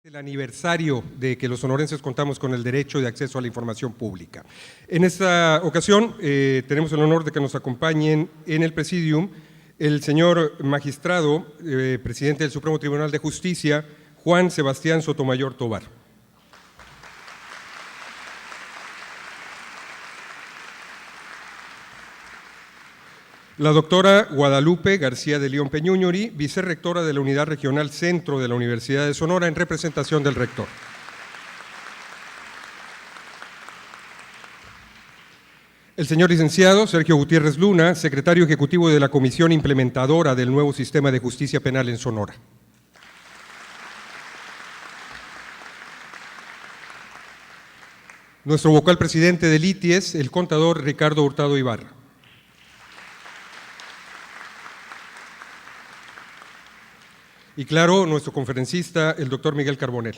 El aniversario de que los sonorenses contamos con el derecho de acceso a la información pública. En esta ocasión tenemos el honor de que nos acompañen en el presidium el señor magistrado, presidente del Supremo Tribunal de Justicia, Juan Sebastián Sotomayor Tovar. La doctora Guadalupe García de León Peñuñori, vicerrectora de la Unidad Regional Centro de la Universidad de Sonora, en representación del rector. El señor licenciado Sergio Gutiérrez Luna, secretario ejecutivo de la Comisión Implementadora del nuevo Sistema de Justicia Penal en Sonora. Nuestro vocal presidente del ITIES, el contador Ricardo Hurtado Ibarra. Y claro, nuestro conferencista, el doctor Miguel Carbonell.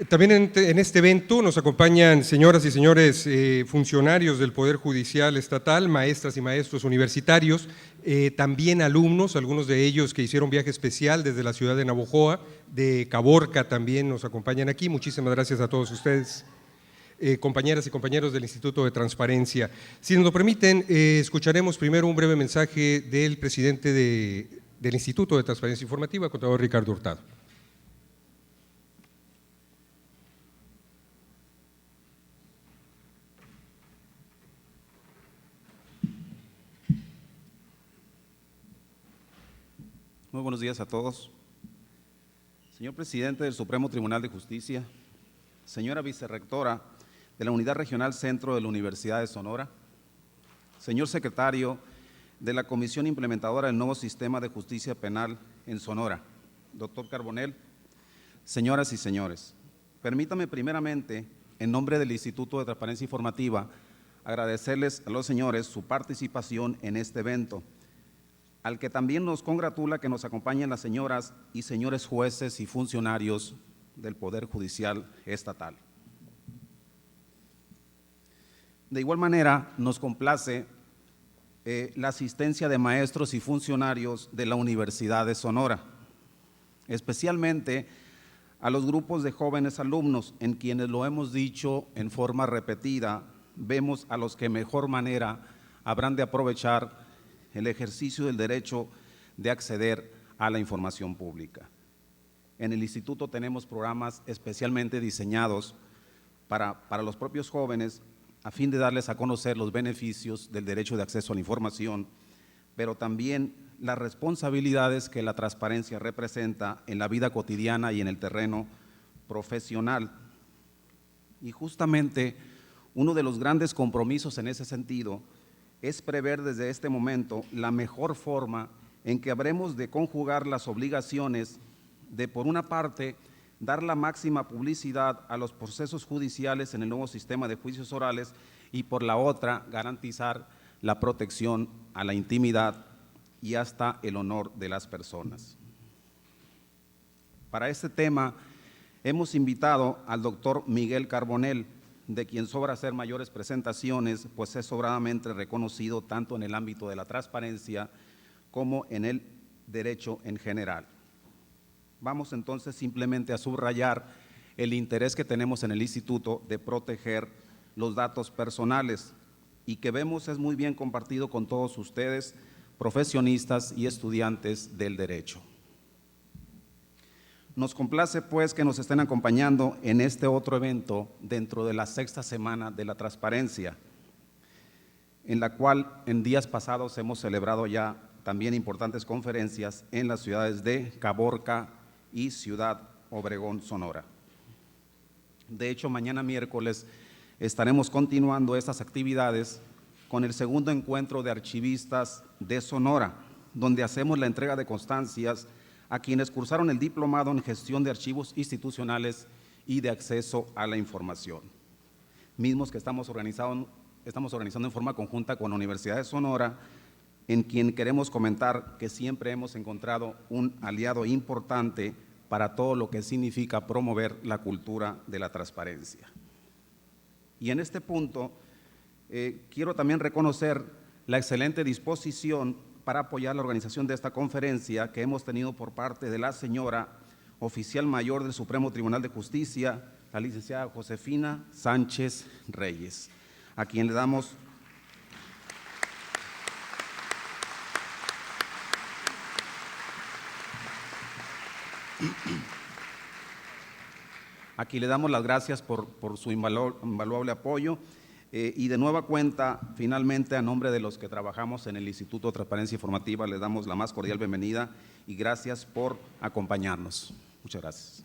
También en este evento nos acompañan señoras y señores funcionarios del Poder Judicial Estatal, maestras y maestros universitarios, también alumnos, algunos de ellos que hicieron viaje especial desde la ciudad de Navojoa, de Caborca también nos acompañan aquí. Muchísimas gracias a todos ustedes. Compañeras y compañeros del Instituto de Transparencia. Si nos lo permiten, escucharemos primero un breve mensaje del presidente del Instituto de Transparencia Informativa, contador Ricardo Hurtado. Muy buenos días a todos. Señor presidente del Supremo Tribunal de Justicia, señora vicerrectora de la Unidad Regional Centro de la Universidad de Sonora, señor secretario de la Comisión Implementadora del nuevo Sistema de Justicia Penal en Sonora, doctor Carbonell, señoras y señores, permítame primeramente, en nombre del Instituto de Transparencia Informativa, agradecerles a los señores su participación en este evento, al que también nos congratula que nos acompañen las señoras y señores jueces y funcionarios del Poder Judicial Estatal. De igual manera, nos complace la asistencia de maestros y funcionarios de la Universidad de Sonora, especialmente a los grupos de jóvenes alumnos, en quienes lo hemos dicho en forma repetida, vemos a los que mejor manera habrán de aprovechar el ejercicio del derecho de acceder a la información pública. En el instituto tenemos programas especialmente diseñados para los propios jóvenes, a fin de darles a conocer los beneficios del derecho de acceso a la información, pero también las responsabilidades que la transparencia representa en la vida cotidiana y en el terreno profesional. Y justamente uno de los grandes compromisos en ese sentido es prever desde este momento la mejor forma en que habremos de conjugar las obligaciones de, por una parte, dar la máxima publicidad a los procesos judiciales en el nuevo sistema de juicios orales y por la otra garantizar la protección a la intimidad y hasta el honor de las personas. Para este tema hemos invitado al doctor Miguel Carbonell, de quien sobra hacer mayores presentaciones, pues es sobradamente reconocido tanto en el ámbito de la transparencia como en el derecho en general. Vamos entonces simplemente a subrayar el interés que tenemos en el instituto de proteger los datos personales y que vemos es muy bien compartido con todos ustedes, profesionistas y estudiantes del derecho. Nos complace pues que nos estén acompañando en este otro evento dentro de la sexta semana de la transparencia, en la cual en días pasados hemos celebrado ya también importantes conferencias en las ciudades de Caborca y Ciudad Obregón, Sonora. De hecho, mañana miércoles estaremos continuando estas actividades con el segundo encuentro de archivistas de Sonora, donde hacemos la entrega de constancias a quienes cursaron el diplomado en gestión de archivos institucionales y de acceso a la información, mismos que estamos organizando en forma conjunta con la Universidad de Sonora, en quien queremos comentar que siempre hemos encontrado un aliado importante para todo lo que significa promover la cultura de la transparencia. Y en este punto quiero también reconocer la excelente disposición para apoyar la organización de esta conferencia que hemos tenido por parte de la señora oficial mayor del Supremo Tribunal de Justicia, la licenciada Josefina Sánchez Reyes, a quien le damos las gracias por su invaluable apoyo y de nueva cuenta, finalmente, a nombre de los que trabajamos en el Instituto de Transparencia Informativa, le damos la más cordial bienvenida y gracias por acompañarnos. Muchas gracias.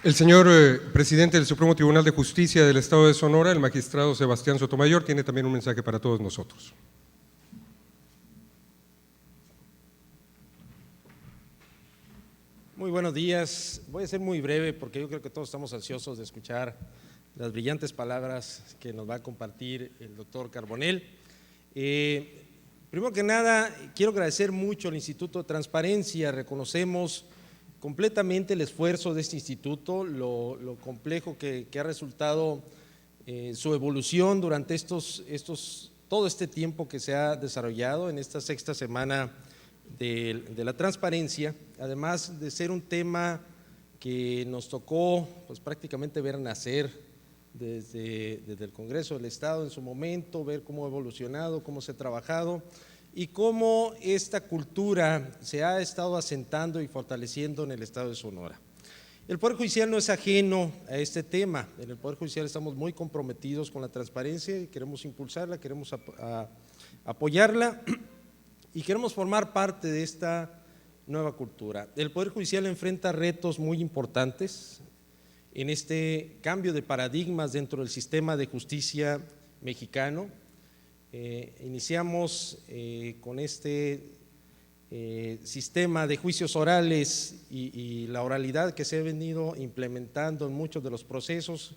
El señor presidente del Supremo Tribunal de Justicia del Estado de Sonora, el magistrado Sebastián Sotomayor, tiene también un mensaje para todos nosotros. Muy buenos días. Voy a ser muy breve porque yo creo que todos estamos ansiosos de escuchar las brillantes palabras que nos va a compartir el doctor Carbonell. Primero que nada, quiero agradecer mucho al Instituto de Transparencia. Reconocemos completamente el esfuerzo de este instituto, lo complejo que ha resultado su evolución durante todo este tiempo que se ha desarrollado en esta sexta semana de la transparencia, además de ser un tema que nos tocó pues prácticamente ver nacer desde el Congreso del Estado en su momento, ver cómo ha evolucionado, cómo se ha trabajado y cómo esta cultura se ha estado asentando y fortaleciendo en el Estado de Sonora. El Poder Judicial no es ajeno a este tema. En el Poder Judicial estamos muy comprometidos con la transparencia y queremos impulsarla, queremos apoyarla y queremos formar parte de esta nueva cultura. El Poder Judicial enfrenta retos muy importantes en este cambio de paradigmas dentro del sistema de justicia mexicano. Iniciamos con este sistema de juicios orales y la oralidad que se ha venido implementando en muchos de los procesos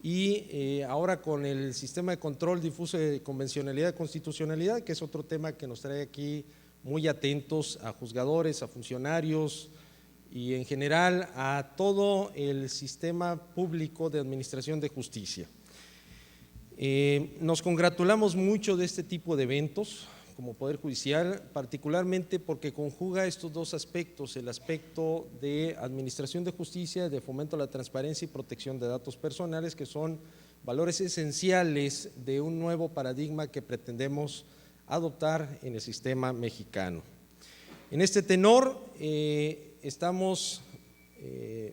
y ahora con el sistema de control difuso de convencionalidad y constitucionalidad, que es otro tema que nos trae aquí muy atentos a juzgadores, a funcionarios y en general a todo el sistema público de administración de justicia. Nos congratulamos mucho de este tipo de eventos como Poder Judicial, particularmente porque conjuga estos dos aspectos, el aspecto de administración de justicia, de fomento a la transparencia y protección de datos personales, que son valores esenciales de un nuevo paradigma que pretendemos adoptar en el sistema mexicano. En este tenor, estamos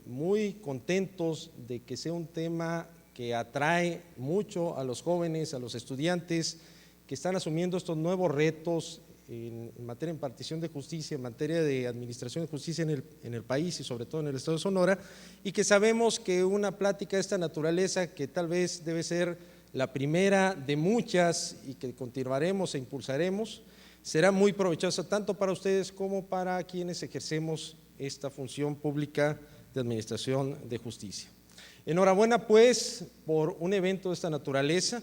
muy contentos de que sea un tema que atrae mucho a los jóvenes, a los estudiantes que están asumiendo estos nuevos retos en materia de impartición de justicia, en materia de administración de justicia en el país y sobre todo en el Estado de Sonora, y que sabemos que una plática de esta naturaleza, que tal vez debe ser la primera de muchas y que continuaremos e impulsaremos, será muy provechosa tanto para ustedes como para quienes ejercemos esta función pública de administración de justicia. Enhorabuena pues por un evento de esta naturaleza,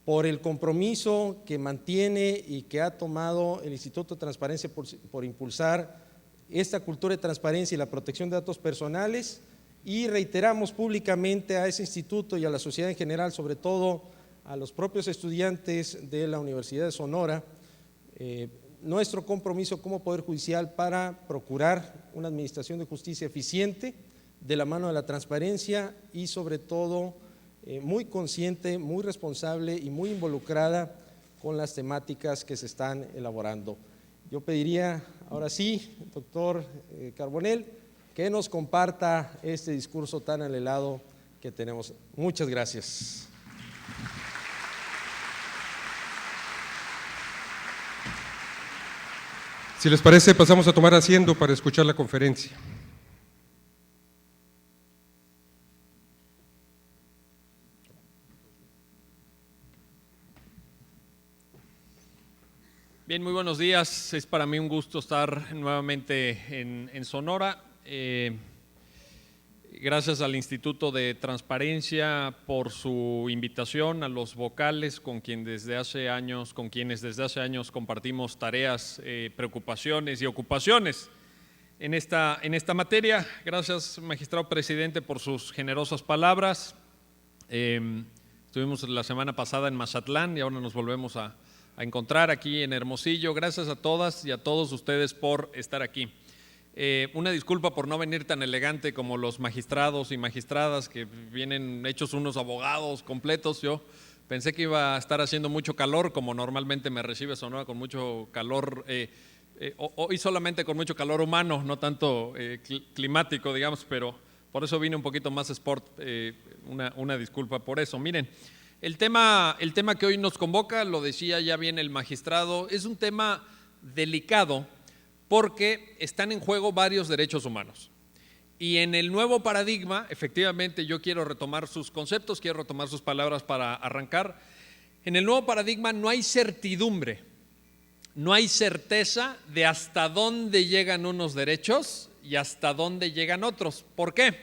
por el compromiso que mantiene y que ha tomado el Instituto de Transparencia por impulsar esta cultura de transparencia y la protección de datos personales, y reiteramos públicamente a ese instituto y a la sociedad en general, sobre todo a los propios estudiantes de la Universidad de Sonora, nuestro compromiso como Poder Judicial para procurar una administración de justicia eficiente de la mano de la transparencia y sobre todo muy consciente, muy responsable y muy involucrada con las temáticas que se están elaborando. Yo pediría ahora sí, doctor Carbonell, que nos comparta este discurso tan anhelado que tenemos. Muchas gracias. Si les parece, pasamos a tomar asiento para escuchar la conferencia. Bien, muy buenos días. Es para mí un gusto estar nuevamente en Sonora. Gracias al Instituto de Transparencia por su invitación, a los vocales con quienes desde hace años compartimos tareas, preocupaciones y ocupaciones. en esta materia. Gracias, magistrado presidente, por sus generosas palabras. Estuvimos la semana pasada en Mazatlán y ahora nos volvemos a encontrar aquí en Hermosillo. Gracias a todas y a todos ustedes por estar aquí. Una disculpa por no venir tan elegante como los magistrados y magistradas que vienen hechos unos abogados completos. Yo pensé que iba a estar haciendo mucho calor, como normalmente me recibe Sonora, con mucho calor, hoy solamente con mucho calor humano, no tanto climático, digamos, pero por eso vine un poquito más sport, una disculpa por eso. Miren, el tema que hoy nos convoca, lo decía ya bien el magistrado, es un tema delicado porque están en juego varios derechos humanos. Y en el nuevo paradigma, efectivamente, yo quiero retomar sus conceptos, quiero retomar sus palabras para arrancar. En el nuevo paradigma no hay certidumbre, no hay certeza de hasta dónde llegan unos derechos y hasta dónde llegan otros. ¿Por qué?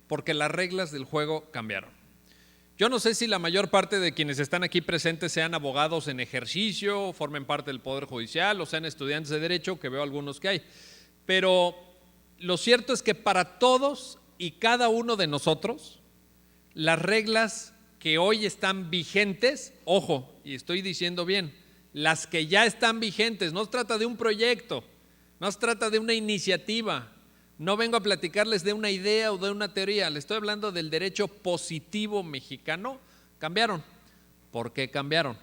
Porque las reglas del juego cambiaron. Yo no sé si la mayor parte de quienes están aquí presentes sean abogados en ejercicio, formen parte del Poder Judicial o sean estudiantes de Derecho, que veo algunos que hay, pero lo cierto es que para todos y cada uno de nosotros, las reglas que hoy están vigentes, ojo, y estoy diciendo bien, las que ya están vigentes, no se trata de un proyecto, no se trata de una iniciativa, no vengo a platicarles de una idea o de una teoría, les estoy hablando del derecho positivo mexicano, cambiaron. ¿Por qué cambiaron?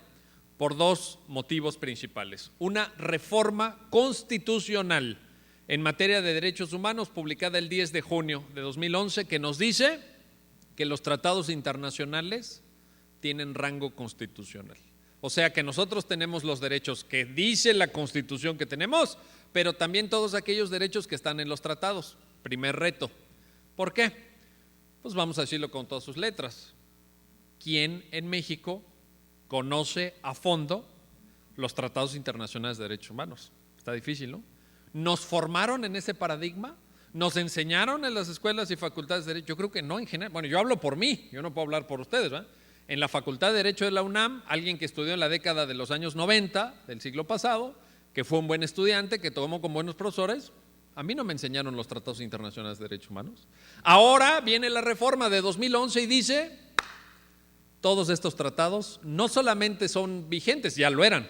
Por dos motivos principales. Una reforma constitucional en materia de derechos humanos publicada el 10 de junio de 2011 que nos dice que los tratados internacionales tienen rango constitucional. O sea que nosotros tenemos los derechos que dice la Constitución que tenemos, pero también todos aquellos derechos que están en los tratados. Primer reto. ¿Por qué? Pues vamos a decirlo con todas sus letras. ¿Quién en México conoce a fondo los tratados internacionales de derechos humanos? Está difícil, ¿no? ¿Nos formaron en ese paradigma? ¿Nos enseñaron en las escuelas y facultades de Derecho? Yo creo que no en general. Bueno, yo hablo por mí, yo no puedo hablar por ustedes, ¿verdad? En la Facultad de Derecho de la UNAM, alguien que estudió en la década de los años 90 del siglo pasado, que fue un buen estudiante, que tomó con buenos profesores, a mí no me enseñaron los tratados internacionales de derechos humanos. Ahora viene la reforma de 2011 y dice, todos estos tratados no solamente son vigentes, ya lo eran,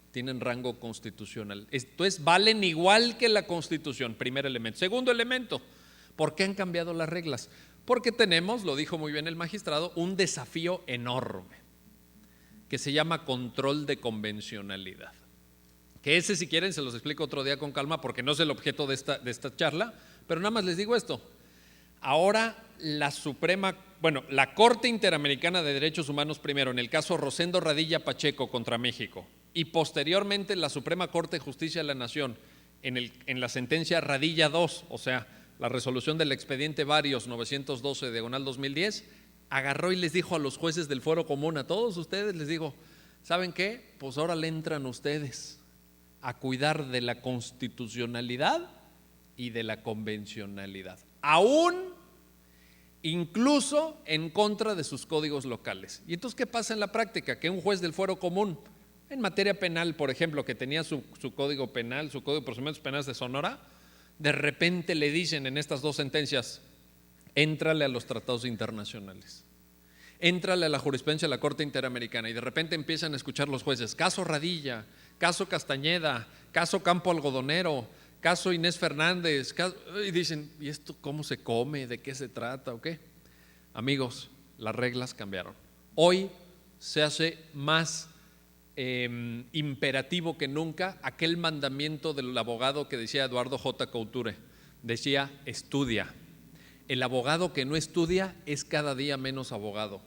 tienen rango constitucional. Esto es, valen igual que la Constitución, primer elemento. Segundo elemento, ¿por qué han cambiado las reglas? Porque tenemos, lo dijo muy bien el magistrado, un desafío enorme que se llama control de convencionalidad. Que ese, si quieren, se los explico otro día con calma porque no es el objeto de esta charla, pero nada más les digo esto. Ahora la Corte Interamericana de Derechos Humanos primero, en el caso Rosendo Radilla Pacheco contra México, y posteriormente la Suprema Corte de Justicia de la Nación, en la sentencia Radilla 2, o sea, la resolución del expediente Varios 912/2010, agarró y les dijo a los jueces del Fuero Común, a todos ustedes les dijo, ¿saben qué? Pues ahora le entran ustedes a cuidar de la constitucionalidad y de la convencionalidad, aún incluso en contra de sus códigos locales. ¿Y entonces qué pasa en la práctica? Que un juez del Fuero Común, en materia penal, por ejemplo, que tenía su código penal, su código de procedimientos penales de Sonora, de repente le dicen en estas dos sentencias, éntrale a los tratados internacionales, éntrale a la jurisprudencia de la Corte Interamericana, y de repente empiezan a escuchar los jueces, caso Radilla, caso Castañeda, caso Campo Algodonero, caso Inés Fernández, y dicen, ¿y esto cómo se come? ¿De qué se trata? ¿O qué? Amigos, las reglas cambiaron. Hoy se hace más imperativo que nunca aquel mandamiento del abogado que decía Eduardo J. Couture, decía, estudia. El abogado que no estudia es cada día menos abogado.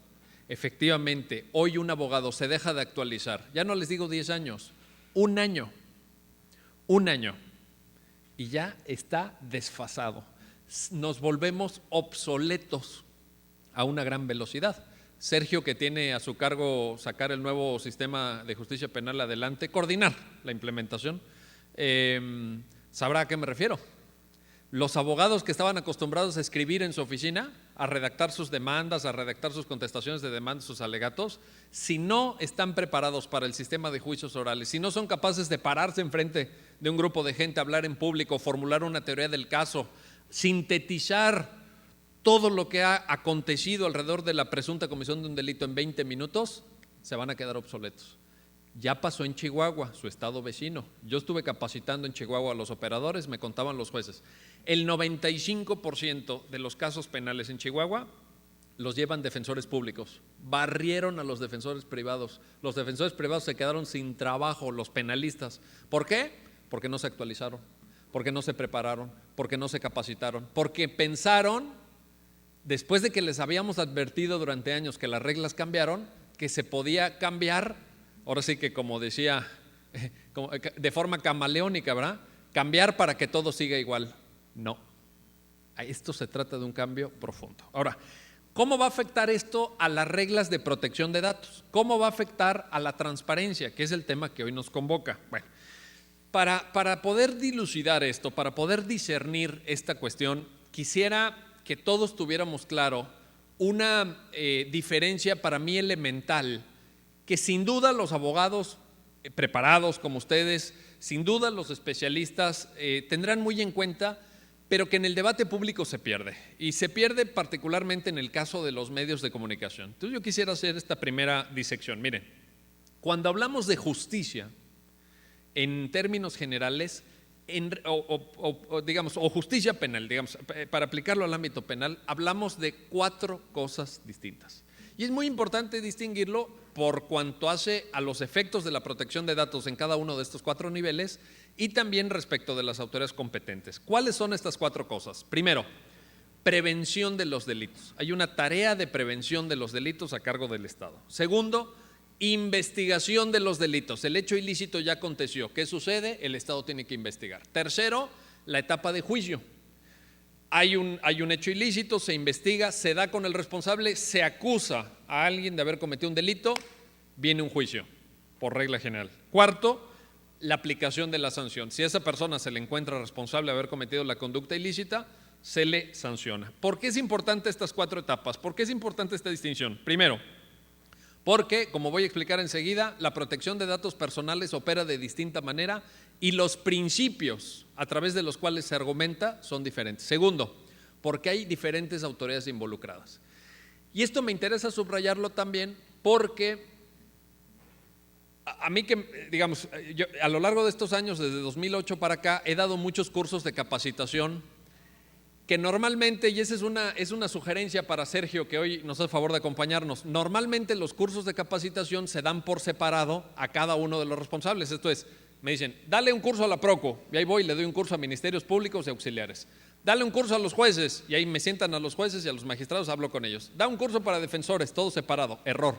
Efectivamente, hoy un abogado se deja de actualizar, ya no les digo 10 años, un año, y ya está desfasado. Nos volvemos obsoletos a una gran velocidad. Sergio, que tiene a su cargo sacar el nuevo sistema de justicia penal adelante, coordinar la implementación, sabrá a qué me refiero. Los abogados que estaban acostumbrados a escribir en su oficina, a redactar sus demandas, a redactar sus contestaciones de demandas, sus alegatos, si no están preparados para el sistema de juicios orales, si no son capaces de pararse enfrente de un grupo de gente, hablar en público, formular una teoría del caso, sintetizar todo lo que ha acontecido alrededor de la presunta comisión de un delito en 20 minutos, se van a quedar obsoletos. Ya pasó en Chihuahua, su estado vecino. Yo estuve capacitando en Chihuahua a los operadores, me contaban los jueces. El 95% de los casos penales en Chihuahua los llevan defensores públicos. Barrieron a los defensores privados. Los defensores privados se quedaron sin trabajo, los penalistas. ¿Por qué? Porque no se actualizaron, porque no se prepararon, porque no se capacitaron, porque pensaron, después de que les habíamos advertido durante años que las reglas cambiaron, que se podía cambiar. Ahora sí que como decía, de forma camaleónica, ¿verdad? Cambiar para que todo siga igual. No, esto se trata de un cambio profundo. Ahora, ¿cómo va a afectar esto a las reglas de protección de datos? ¿Cómo va a afectar a la transparencia, que es el tema que hoy nos convoca? Bueno, para poder dilucidar esto, para poder discernir esta cuestión, quisiera que todos tuviéramos claro una diferencia para mí elemental, que sin duda los abogados preparados como ustedes, sin duda los especialistas tendrán muy en cuenta, pero que en el debate público se pierde, y se pierde particularmente en el caso de los medios de comunicación. Entonces yo quisiera hacer esta primera disección. Miren, cuando hablamos de justicia, en términos generales, o justicia penal, digamos, para aplicarlo al ámbito penal, hablamos de 4 cosas distintas. Y es muy importante distinguirlo por cuanto hace a los efectos de la protección de datos en cada uno de estos 4 niveles y también respecto de las autoridades competentes. ¿Cuáles son estas 4 cosas? Primero, prevención de los delitos. Hay una tarea de prevención de los delitos a cargo del Estado. Segundo, investigación de los delitos. El hecho ilícito ya aconteció. ¿Qué sucede? El Estado tiene que investigar. Tercero, la etapa de juicio. Hay un hecho ilícito, se investiga, se da con el responsable, se acusa a alguien de haber cometido un delito, viene un juicio, por regla general. Cuarto, la aplicación de la sanción. Si a esa persona se le encuentra responsable de haber cometido la conducta ilícita, se le sanciona. ¿Por qué es importante estas 4 etapas? ¿Por qué es importante esta distinción? Primero, porque, como voy a explicar enseguida, la protección de datos personales opera de distinta manera y los principios a través de los cuales se argumenta son diferentes. Segundo, porque hay diferentes autoridades involucradas. Y esto me interesa subrayarlo también porque a mí que, digamos, yo a lo largo de estos años, desde 2008 para acá, he dado muchos cursos de capacitación que normalmente, y esa es una sugerencia para Sergio, que hoy nos hace favor de acompañarnos, normalmente los cursos de capacitación se dan por separado a cada uno de los responsables. Esto es, me dicen, dale un curso a la Proco, y ahí voy, le doy un curso a ministerios públicos y auxiliares. Dale un curso a los jueces, y ahí me sientan a los jueces y a los magistrados, hablo con ellos. Da un curso para defensores, todo separado. Error.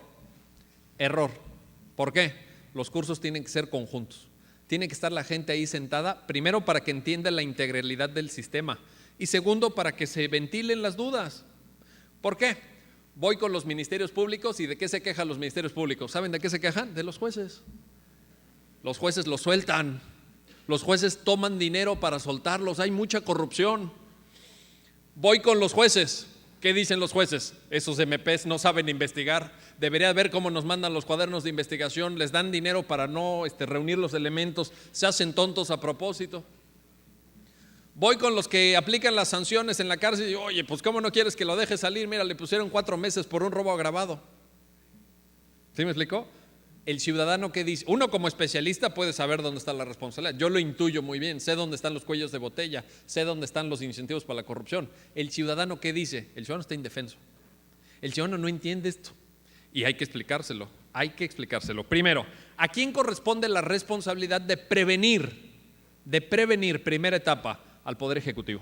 ¿Por qué? Los cursos tienen que ser conjuntos. Tiene que estar la gente ahí sentada, primero para que entienda la integralidad del sistema, y segundo, para que se ventilen las dudas. ¿Por qué? Voy con los ministerios públicos y ¿de qué se quejan los ministerios públicos? ¿Saben de qué se quejan? De los jueces. Los jueces los sueltan, los jueces toman dinero para soltarlos, hay mucha corrupción. Voy con los jueces. ¿Qué dicen los jueces? Esos MPs no saben investigar. Debería ver cómo nos mandan los cuadernos de investigación, les dan dinero para no reunir los elementos, se hacen tontos a propósito. Voy con los que aplican las sanciones en la cárcel y digo, oye, pues ¿cómo no quieres que lo deje salir? Mira, le pusieron 4 meses por un robo agravado. ¿Sí me explicó? El ciudadano que dice, uno como especialista puede saber dónde está la responsabilidad, yo lo intuyo muy bien, sé dónde están los cuellos de botella, sé dónde están los incentivos para la corrupción. El ciudadano que dice, el ciudadano está indefenso, el ciudadano no entiende esto y hay que explicárselo. Primero, ¿a quién corresponde la responsabilidad de prevenir, primera etapa? Al Poder Ejecutivo.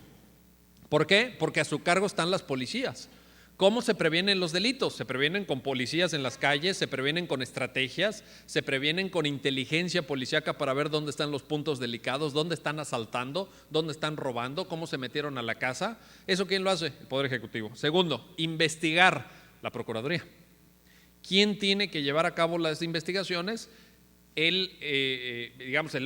¿Por qué? Porque a su cargo están las policías. ¿Cómo se previenen los delitos? Se previenen con policías en las calles, se previenen con estrategias, se previenen con inteligencia policíaca para ver dónde están los puntos delicados, dónde están asaltando, dónde están robando, cómo se metieron a la casa. ¿Eso quién lo hace? El Poder Ejecutivo. Segundo, investigar, la Procuraduría. ¿Quién tiene que llevar a cabo las investigaciones? El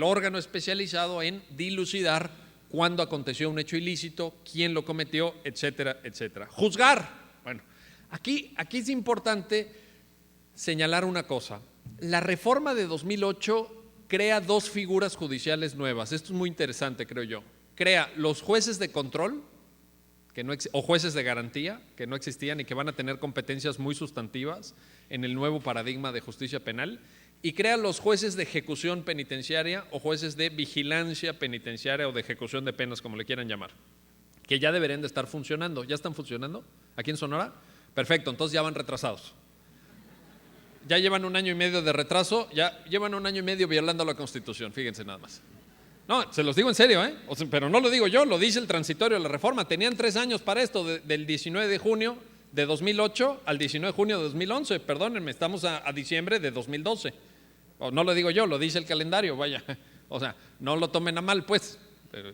órgano especializado en dilucidar cuándo aconteció un hecho ilícito, quién lo cometió, etcétera, etcétera. Juzgar, Bueno, aquí es importante señalar una cosa. La reforma de 2008 crea dos figuras judiciales nuevas. Esto es muy interesante, creo yo. Crea los jueces de control o jueces de garantía, que no existían y que van a tener competencias muy sustantivas en el nuevo paradigma de justicia penal, y crea los jueces de ejecución penitenciaria o jueces de vigilancia penitenciaria o de ejecución de penas, como le quieran llamar, que ya deberían de estar funcionando. ¿Ya están funcionando aquí en Sonora? Perfecto, entonces ya van retrasados. Ya llevan 1 año y medio de retraso, ya llevan 1 año y medio violando la Constitución, fíjense nada más. No, se los digo en serio, pero no lo digo yo, lo dice el transitorio de la reforma. Tenían 3 años para esto, del 19 de junio de 2008 al 19 de junio de 2011, perdónenme, estamos a diciembre de 2012. No lo digo yo, lo dice el calendario, vaya. O sea, no lo tomen a mal, pues.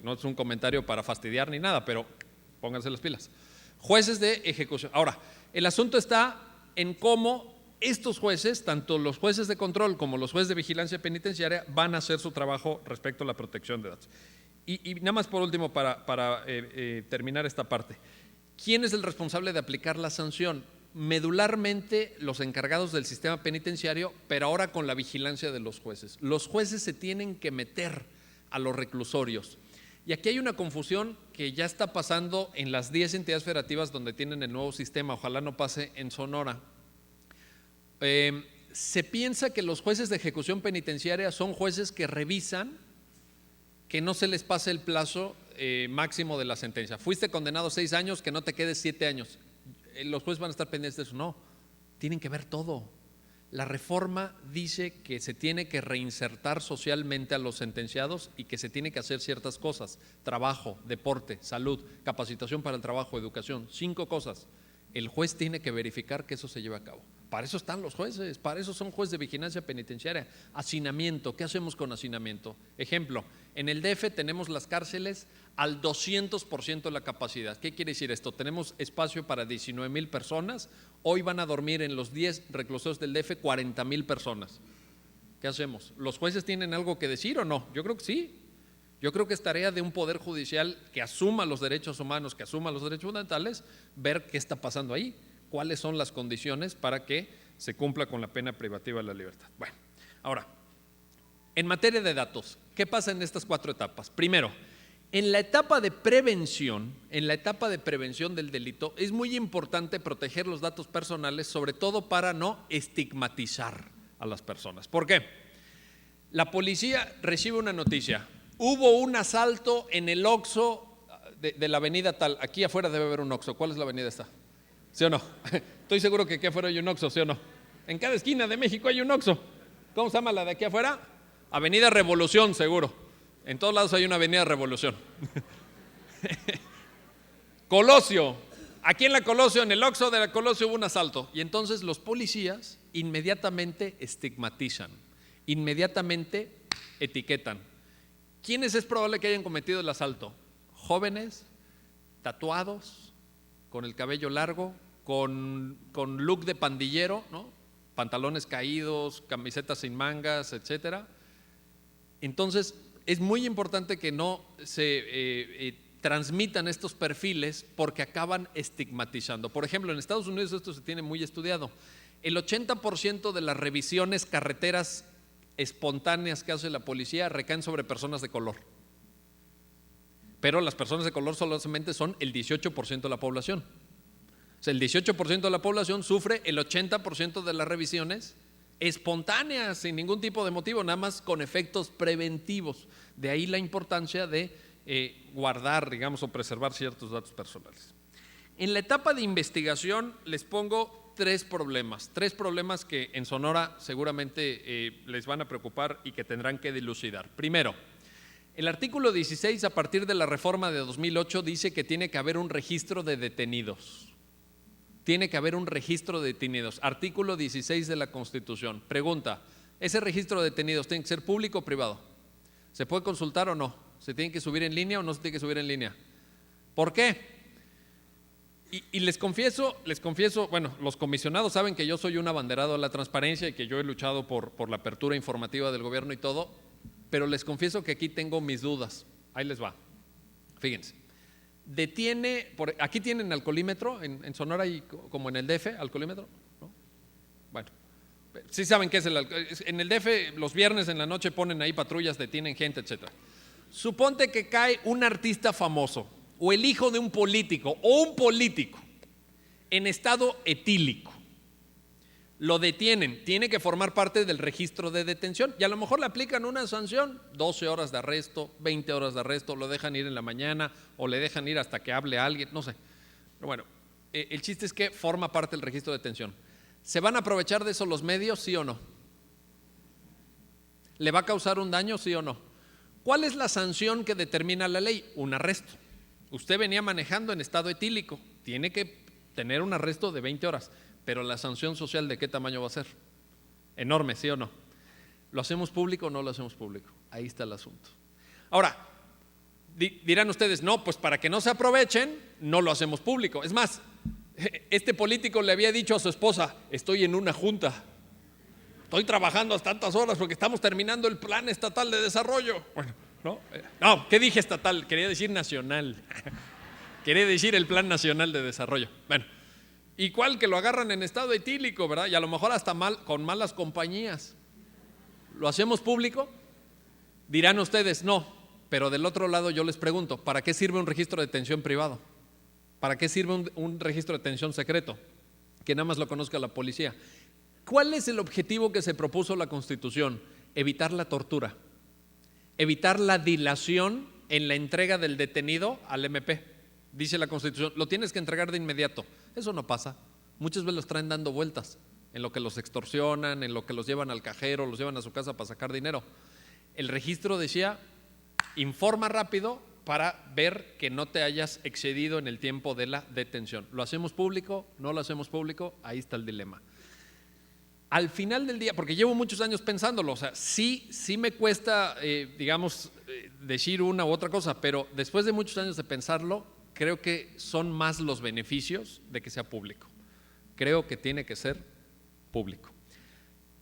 No es un comentario para fastidiar ni nada, pero pónganse las pilas. Jueces de ejecución. Ahora, el asunto está en cómo estos jueces, tanto los jueces de control como los jueces de vigilancia penitenciaria, van a hacer su trabajo respecto a la protección de datos. Y nada más por último, para terminar esta parte. ¿Quién es el responsable de aplicar la sanción? Medularmente los encargados del sistema penitenciario, pero ahora con la vigilancia de los jueces. Los jueces se tienen que meter a los reclusorios. Y aquí hay una confusión que ya está pasando en las 10 entidades federativas donde tienen el nuevo sistema, ojalá no pase en Sonora. Se piensa que los jueces de ejecución penitenciaria son jueces que revisan que no se les pase el plazo máximo de la sentencia. Fuiste condenado 6 años, que no te quedes 7 años. Los jueces van a estar pendientes de eso. No, tienen que ver todo. La reforma dice que se tiene que reinsertar socialmente a los sentenciados y que se tiene que hacer ciertas cosas: trabajo, deporte, salud, capacitación para el trabajo, educación. 5 cosas. El juez tiene que verificar que eso se lleve a cabo. Para eso están los jueces, para eso son jueces de vigilancia penitenciaria. Hacinamiento, ¿qué hacemos con hacinamiento? Ejemplo, en el DF tenemos las cárceles al 200% de la capacidad. ¿Qué quiere decir esto? Tenemos espacio para 19,000 personas, hoy van a dormir en los 10 reclusorios del DF 40,000 personas. ¿Qué hacemos? ¿Los jueces tienen algo que decir o no? Yo creo que sí. Yo creo que es tarea de un poder judicial que asuma los derechos humanos, que asuma los derechos fundamentales, ver qué está pasando ahí, cuáles son las condiciones para que se cumpla con la pena privativa de la libertad. Bueno, ahora, en materia de datos, ¿qué pasa en estas 4 etapas? Primero, en la etapa de prevención, del delito, es muy importante proteger los datos personales, sobre todo para no estigmatizar a las personas. ¿Por qué? La policía recibe una noticia: hubo un asalto en el Oxxo de la avenida tal. Aquí afuera debe haber un Oxxo. ¿Cuál es la avenida esta? ¿Sí o no? Estoy seguro que aquí afuera hay un Oxxo, ¿sí o no? En cada esquina de México hay un Oxxo. ¿Cómo se llama la de aquí afuera? Avenida Revolución, seguro. En todos lados hay una avenida Revolución. Colosio. Aquí en la Colosio, en el Oxxo de la Colosio hubo un asalto. Y entonces los policías inmediatamente estigmatizan, inmediatamente etiquetan. ¿Quiénes es probable que hayan cometido el asalto? Jóvenes, tatuados, con el cabello largo, con look de pandillero, ¿no? Pantalones caídos, camisetas sin mangas, etcétera. Entonces, es muy importante que no se transmitan estos perfiles porque acaban estigmatizando. Por ejemplo, en Estados Unidos esto se tiene muy estudiado. El 80% de las revisiones carreteras espontáneas que hace la policía recaen sobre personas de color. Pero las personas de color solamente son el 18% de la población. O sea, el 18% de la población sufre el 80% de las revisiones espontáneas, sin ningún tipo de motivo, nada más con efectos preventivos. De ahí la importancia de guardar, digamos, o preservar ciertos datos personales. En la etapa de investigación les pongo 3 problemas que en Sonora seguramente les van a preocupar y que tendrán que dilucidar. Primero, el artículo 16, a partir de la reforma de 2008, dice que tiene que haber un registro de detenidos. Tiene que haber un registro de detenidos. Artículo 16 de la Constitución. Pregunta: ¿ese registro de detenidos tiene que ser público o privado? ¿Se puede consultar o no? ¿Se tiene que subir en línea o no se tiene que subir en línea? ¿Por qué? Y les confieso, bueno, los comisionados saben que yo soy un abanderado de la transparencia y que yo he luchado por la apertura informativa del gobierno y todo, pero les confieso que aquí tengo mis dudas. Ahí les va. Fíjense, detiene, aquí tienen alcoholímetro, en Sonora y como en el DF, alcoholímetro, ¿no? Bueno, sí saben qué es el alcohol. En el DF los viernes en la noche ponen ahí patrullas, detienen gente, etc. Suponte que cae un artista famoso o el hijo de un político o un político en estado etílico. Lo detienen, tiene que formar parte del registro de detención y a lo mejor le aplican una sanción, 12 horas de arresto, 20 horas de arresto, lo dejan ir en la mañana o le dejan ir hasta que hable alguien, no sé. Pero bueno, el chiste es que forma parte del registro de detención. ¿Se van a aprovechar de eso los medios, sí o no? ¿Le va a causar un daño, sí o no? ¿Cuál es la sanción que determina la ley? Un arresto. Usted venía manejando en estado etílico, tiene que tener un arresto de 20 horas. Pero la sanción social, ¿de qué tamaño va a ser? Enorme, ¿sí o no? ¿Lo hacemos público o no lo hacemos público? Ahí está el asunto. Ahora, dirán ustedes, no, pues para que no se aprovechen, no lo hacemos público. Es más, este político le había dicho a su esposa, estoy en una junta, estoy trabajando a tantas horas porque estamos terminando el plan estatal de desarrollo. Bueno, no, ¿qué dije estatal? Quería decir nacional. Quería decir el plan nacional de desarrollo. Bueno. Igual que lo agarran en estado etílico, ¿verdad? Y a lo mejor hasta con malas compañías. ¿Lo hacemos público? Dirán ustedes, no. Pero del otro lado yo les pregunto, ¿para qué sirve un registro de detención privado? ¿Para qué sirve un registro de detención secreto? Que nada más lo conozca la policía. ¿Cuál es el objetivo que se propuso la Constitución? Evitar la tortura. Evitar la dilación en la entrega del detenido al MP. Dice la Constitución, lo tienes que entregar de inmediato. Eso no pasa. Muchas veces los traen dando vueltas, en lo que los extorsionan, en lo que los llevan al cajero, los llevan a su casa para sacar dinero. El registro decía, informa rápido para ver que no te hayas excedido en el tiempo de la detención. ¿Lo hacemos público? ¿No lo hacemos público? Ahí está el dilema. Al final del día, porque llevo muchos años pensándolo, o sea, sí me cuesta, decir una u otra cosa, pero después de muchos años de pensarlo, creo que son más los beneficios de que sea público. Creo que tiene que ser público.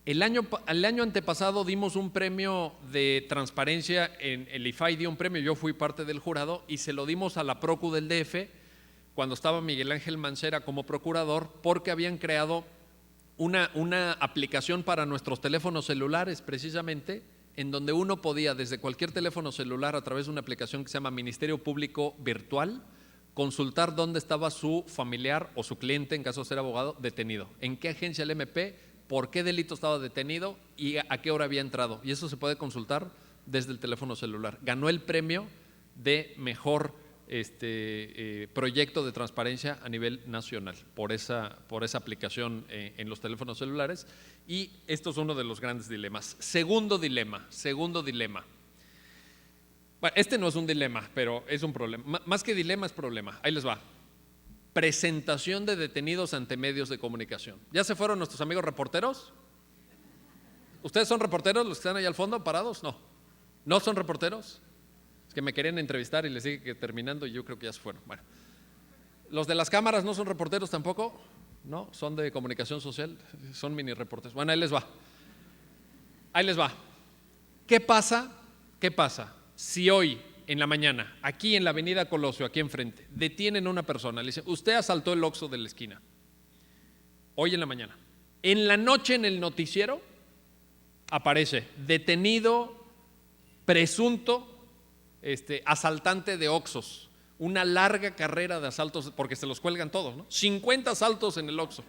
El año antepasado dimos un premio de transparencia, en el IFAI dio un premio, yo fui parte del jurado y se lo dimos a la Procu del DF cuando estaba Miguel Ángel Mancera como procurador, porque habían creado una aplicación para nuestros teléfonos celulares precisamente, en donde uno podía desde cualquier teléfono celular a través de una aplicación que se llama Ministerio Público Virtual, consultar dónde estaba su familiar o su cliente, en caso de ser abogado, detenido, en qué agencia del MP, por qué delito estaba detenido y a qué hora había entrado. Y eso se puede consultar desde el teléfono celular. Ganó el premio de mejor proyecto de transparencia a nivel nacional por esa aplicación en los teléfonos celulares. Y esto es uno de los grandes dilemas. Segundo dilema. Bueno, este no es un dilema, pero es un problema. Más que dilema es problema. Ahí les va. Presentación de detenidos ante medios de comunicación. ¿Ya se fueron nuestros amigos reporteros? ¿Ustedes son reporteros los que están ahí al fondo parados? No. ¿No son reporteros? Es que me querían entrevistar y les dije que terminando y yo creo que ya se fueron. Bueno. ¿Los de las cámaras no son reporteros tampoco? No, son de comunicación social, son mini reporteros. Bueno, ahí les va. ¿Qué pasa si hoy en la mañana, aquí en la avenida Colosio, aquí enfrente, detienen a una persona, le dicen, usted asaltó el Oxxo de la esquina, hoy en la mañana, en la noche en el noticiero aparece detenido presunto asaltante de Oxxos, una larga carrera de asaltos, porque se los cuelgan todos, ¿no? 50 asaltos en el Oxxo.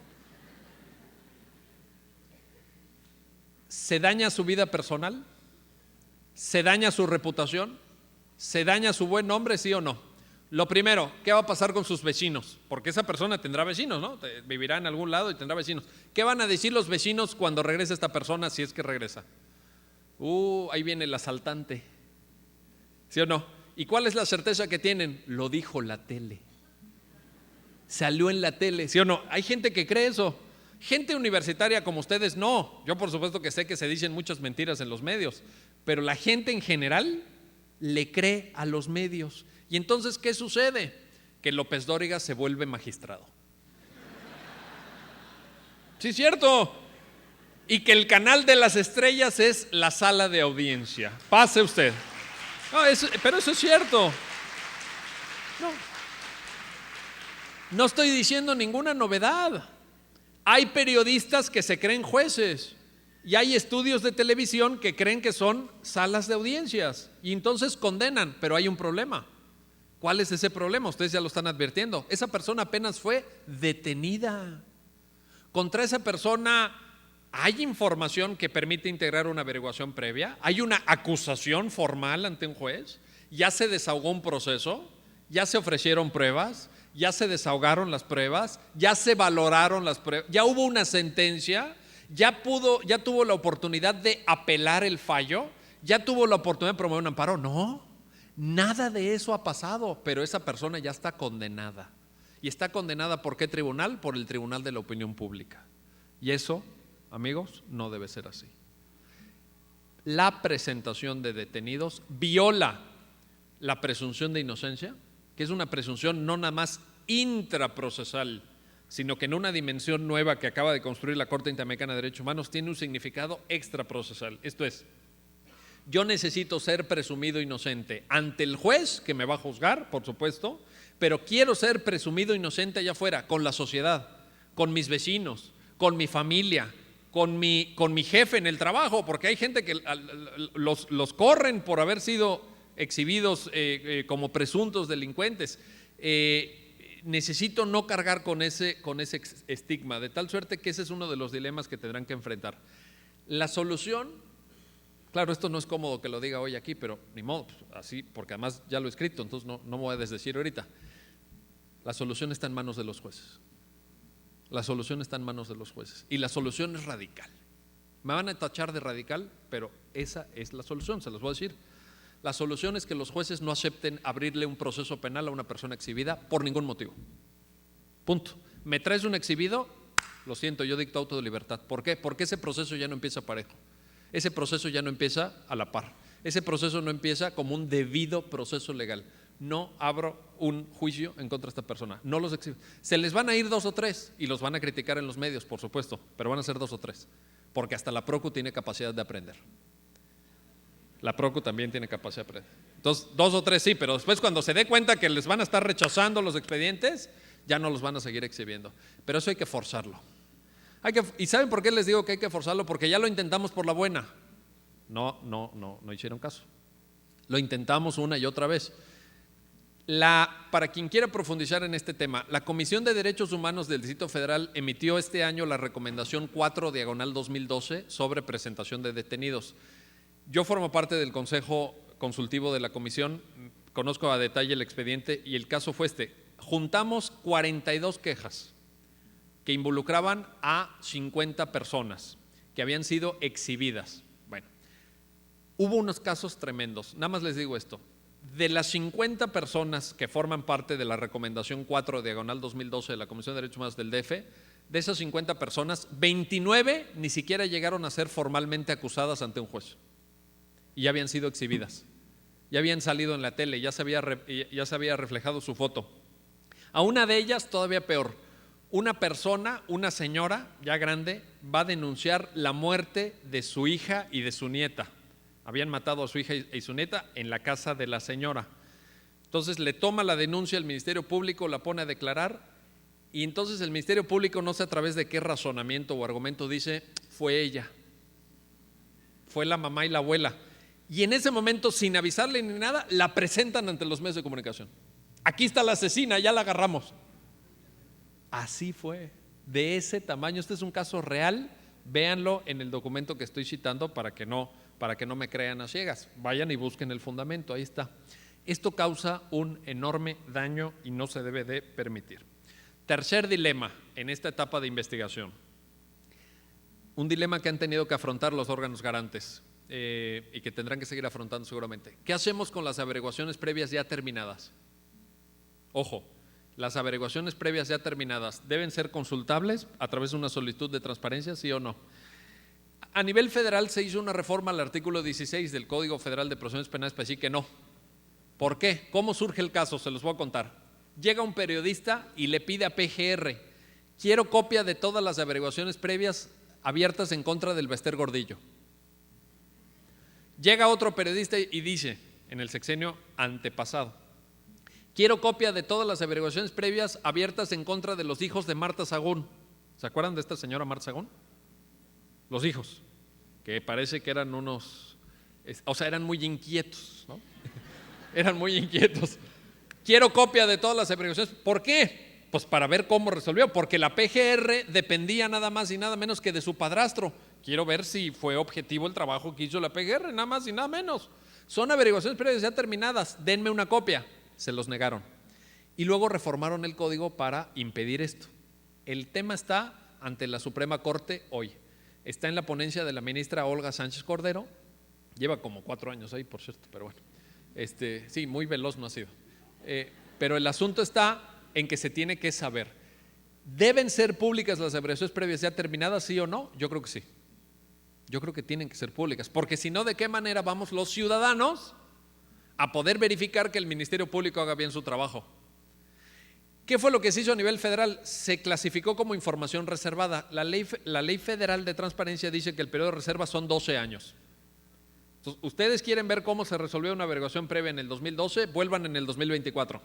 ¿Se daña su vida personal? ¿Se daña su reputación? ¿Se daña su buen nombre, sí o no? Lo primero, ¿qué va a pasar con sus vecinos? Porque esa persona tendrá vecinos, ¿no? Vivirá en algún lado y tendrá vecinos. ¿Qué van a decir los vecinos cuando regrese esta persona, si es que regresa? Ahí viene el asaltante, ¿sí o no? ¿Y cuál es la certeza que tienen? Lo dijo la tele. Salió en la tele, ¿sí o no? Hay gente que cree eso. Gente universitaria como ustedes, no. Yo por supuesto que sé que se dicen muchas mentiras en los medios, pero la gente en general le cree a los medios. Y entonces, ¿qué sucede? Que López Dóriga se vuelve magistrado. Sí, es cierto. Y que el canal de las estrellas es la sala de audiencia. Pase usted. No, pero eso es cierto. No. No estoy diciendo ninguna novedad. Hay periodistas que se creen jueces y hay estudios de televisión que creen que son salas de audiencias y entonces condenan, pero hay un problema. ¿Cuál es ese problema? Ustedes ya lo están advirtiendo. Esa persona apenas fue detenida. Contra esa persona hay información que permite integrar una averiguación previa, hay una acusación formal ante un juez, ya se desahogó un proceso, ya se ofrecieron pruebas, ya se desahogaron las pruebas, ya se valoraron las pruebas, ya hubo una sentencia, ya tuvo la oportunidad de apelar el fallo, ya tuvo la oportunidad de promover un amparo. No, nada de eso ha pasado, pero esa persona ya está condenada. ¿Y está condenada por qué tribunal? Por el Tribunal de la Opinión Pública. Y eso, amigos, no debe ser así. La presentación de detenidos viola la presunción de inocencia, que es una presunción no nada más intraprocesal, sino que en una dimensión nueva que acaba de construir la Corte Interamericana de Derechos Humanos tiene un significado extraprocesal. Esto es, yo necesito ser presumido inocente ante el juez que me va a juzgar, por supuesto, pero quiero ser presumido inocente allá afuera, con la sociedad, con mis vecinos, con mi familia, con mi jefe en el trabajo, porque hay gente que los corren por haber sido exhibidos como presuntos delincuentes. Necesito no cargar con ese estigma, de tal suerte que ese es uno de los dilemas que tendrán que enfrentar. La solución, claro, esto no es cómodo que lo diga hoy aquí, pero ni modo, pues, así, porque además ya lo he escrito, entonces no me voy a desdecir ahorita. La solución está en manos de los jueces. La solución está en manos de los jueces y la solución es radical. Me van a tachar de radical, pero esa es la solución, se los voy a decir. La solución es que los jueces no acepten abrirle un proceso penal a una persona exhibida por ningún motivo. Punto. ¿Me traes un exhibido? Lo siento, yo dicto auto de libertad. ¿Por qué? Porque ese proceso ya no empieza parejo. Ese proceso ya no empieza a la par. Ese proceso no empieza como un debido proceso legal. No abro un juicio en contra de esta persona. No los exhibo. Se les van a ir 2 o 3 y los van a criticar en los medios, por supuesto, pero van a ser 2 o 3, porque hasta la Procu tiene capacidad de aprender. La Procu también tiene capacidad de aprender. Entonces, 2 o 3 sí, pero después cuando se dé cuenta que les van a estar rechazando los expedientes, ya no los van a seguir exhibiendo. Pero eso hay que forzarlo. ¿Y saben por qué les digo que hay que forzarlo? Porque ya lo intentamos por la buena. No hicieron caso. Lo intentamos una y otra vez. Para quien quiera profundizar en este tema, la Comisión de Derechos Humanos del Distrito Federal emitió este año la recomendación 4/2012 sobre presentación de detenidos. Yo formo parte del Consejo Consultivo de la Comisión, conozco a detalle el expediente y el caso fue este. Juntamos 42 quejas que involucraban a 50 personas que habían sido exhibidas. Bueno, hubo unos casos tremendos, nada más les digo esto. De las 50 personas que forman parte de la recomendación 4/2012 de la Comisión de Derechos Humanos del DF, de esas 50 personas, 29 ni siquiera llegaron a ser formalmente acusadas ante un juez y ya habían sido exhibidas, ya habían salido en la tele, ya se había reflejado su foto. A una de ellas, todavía peor, una persona, una señora ya grande, va a denunciar la muerte de su hija y de su nieta. Habían matado a su hija y su nieta en la casa de la señora. Entonces le toma la denuncia al Ministerio Público, la pone a declarar y entonces el Ministerio Público, no sé a través de qué razonamiento o argumento, dice, fue ella, fue la mamá y la abuela. Y en ese momento, sin avisarle ni nada, la presentan ante los medios de comunicación. Aquí está la asesina, ya la agarramos. Así fue, de ese tamaño. Este es un caso real, véanlo en el documento que estoy citando para que no me crean a ciegas. Vayan y busquen el fundamento, ahí está. Esto causa un enorme daño y no se debe de permitir. Tercer dilema en esta etapa de investigación. Un dilema que han tenido que afrontar los órganos garantes y que tendrán que seguir afrontando seguramente. ¿Qué hacemos con las averiguaciones previas ya terminadas? Ojo, las averiguaciones previas ya terminadas deben ser consultables a través de una solicitud de transparencia, ¿sí o no? A nivel federal se hizo una reforma al artículo 16 del Código Federal de Procedimientos Penales para decir que no. ¿Por qué? ¿Cómo surge el caso? Se los voy a contar. Llega un periodista y le pide a PGR, quiero copia de todas las averiguaciones previas abiertas en contra del Bester Gordillo. Llega otro periodista y dice, en el sexenio antepasado, Quiero copia de todas las averiguaciones previas abiertas en contra de los hijos de Marta Sagún. ¿Se acuerdan de esta señora Marta Sagún? Los hijos, que parece que eran unos, o sea, eran muy inquietos, ¿no? Eran muy inquietos. Quiero copia de todas las averiguaciones. ¿Por qué? Pues para ver cómo resolvió, porque la PGR dependía nada más y nada menos que de su padrastro. Quiero ver si fue objetivo el trabajo que hizo la PGR, nada más y nada menos. Son averiguaciones previas ya terminadas, denme una copia. Se los negaron. Y luego reformaron el código para impedir esto. El tema está ante la Suprema Corte hoy. Está en la ponencia de la ministra Olga Sánchez Cordero. Lleva como 4 años ahí, por cierto, pero bueno. Sí, muy veloz no ha sido. Pero el asunto está en que se tiene que saber. ¿Deben ser públicas las averiguaciones previas ya terminadas, sí o no? Yo creo que sí. Yo creo que tienen que ser públicas, porque si no, ¿de qué manera vamos los ciudadanos a poder verificar que el Ministerio Público haga bien su trabajo? ¿Qué fue lo que se hizo a nivel federal? Se clasificó como información reservada. La ley federal de transparencia dice que el periodo de reserva son 12 años. Entonces, ¿ustedes quieren ver cómo se resolvió una averiguación previa en el 2012? Vuelvan en el 2024.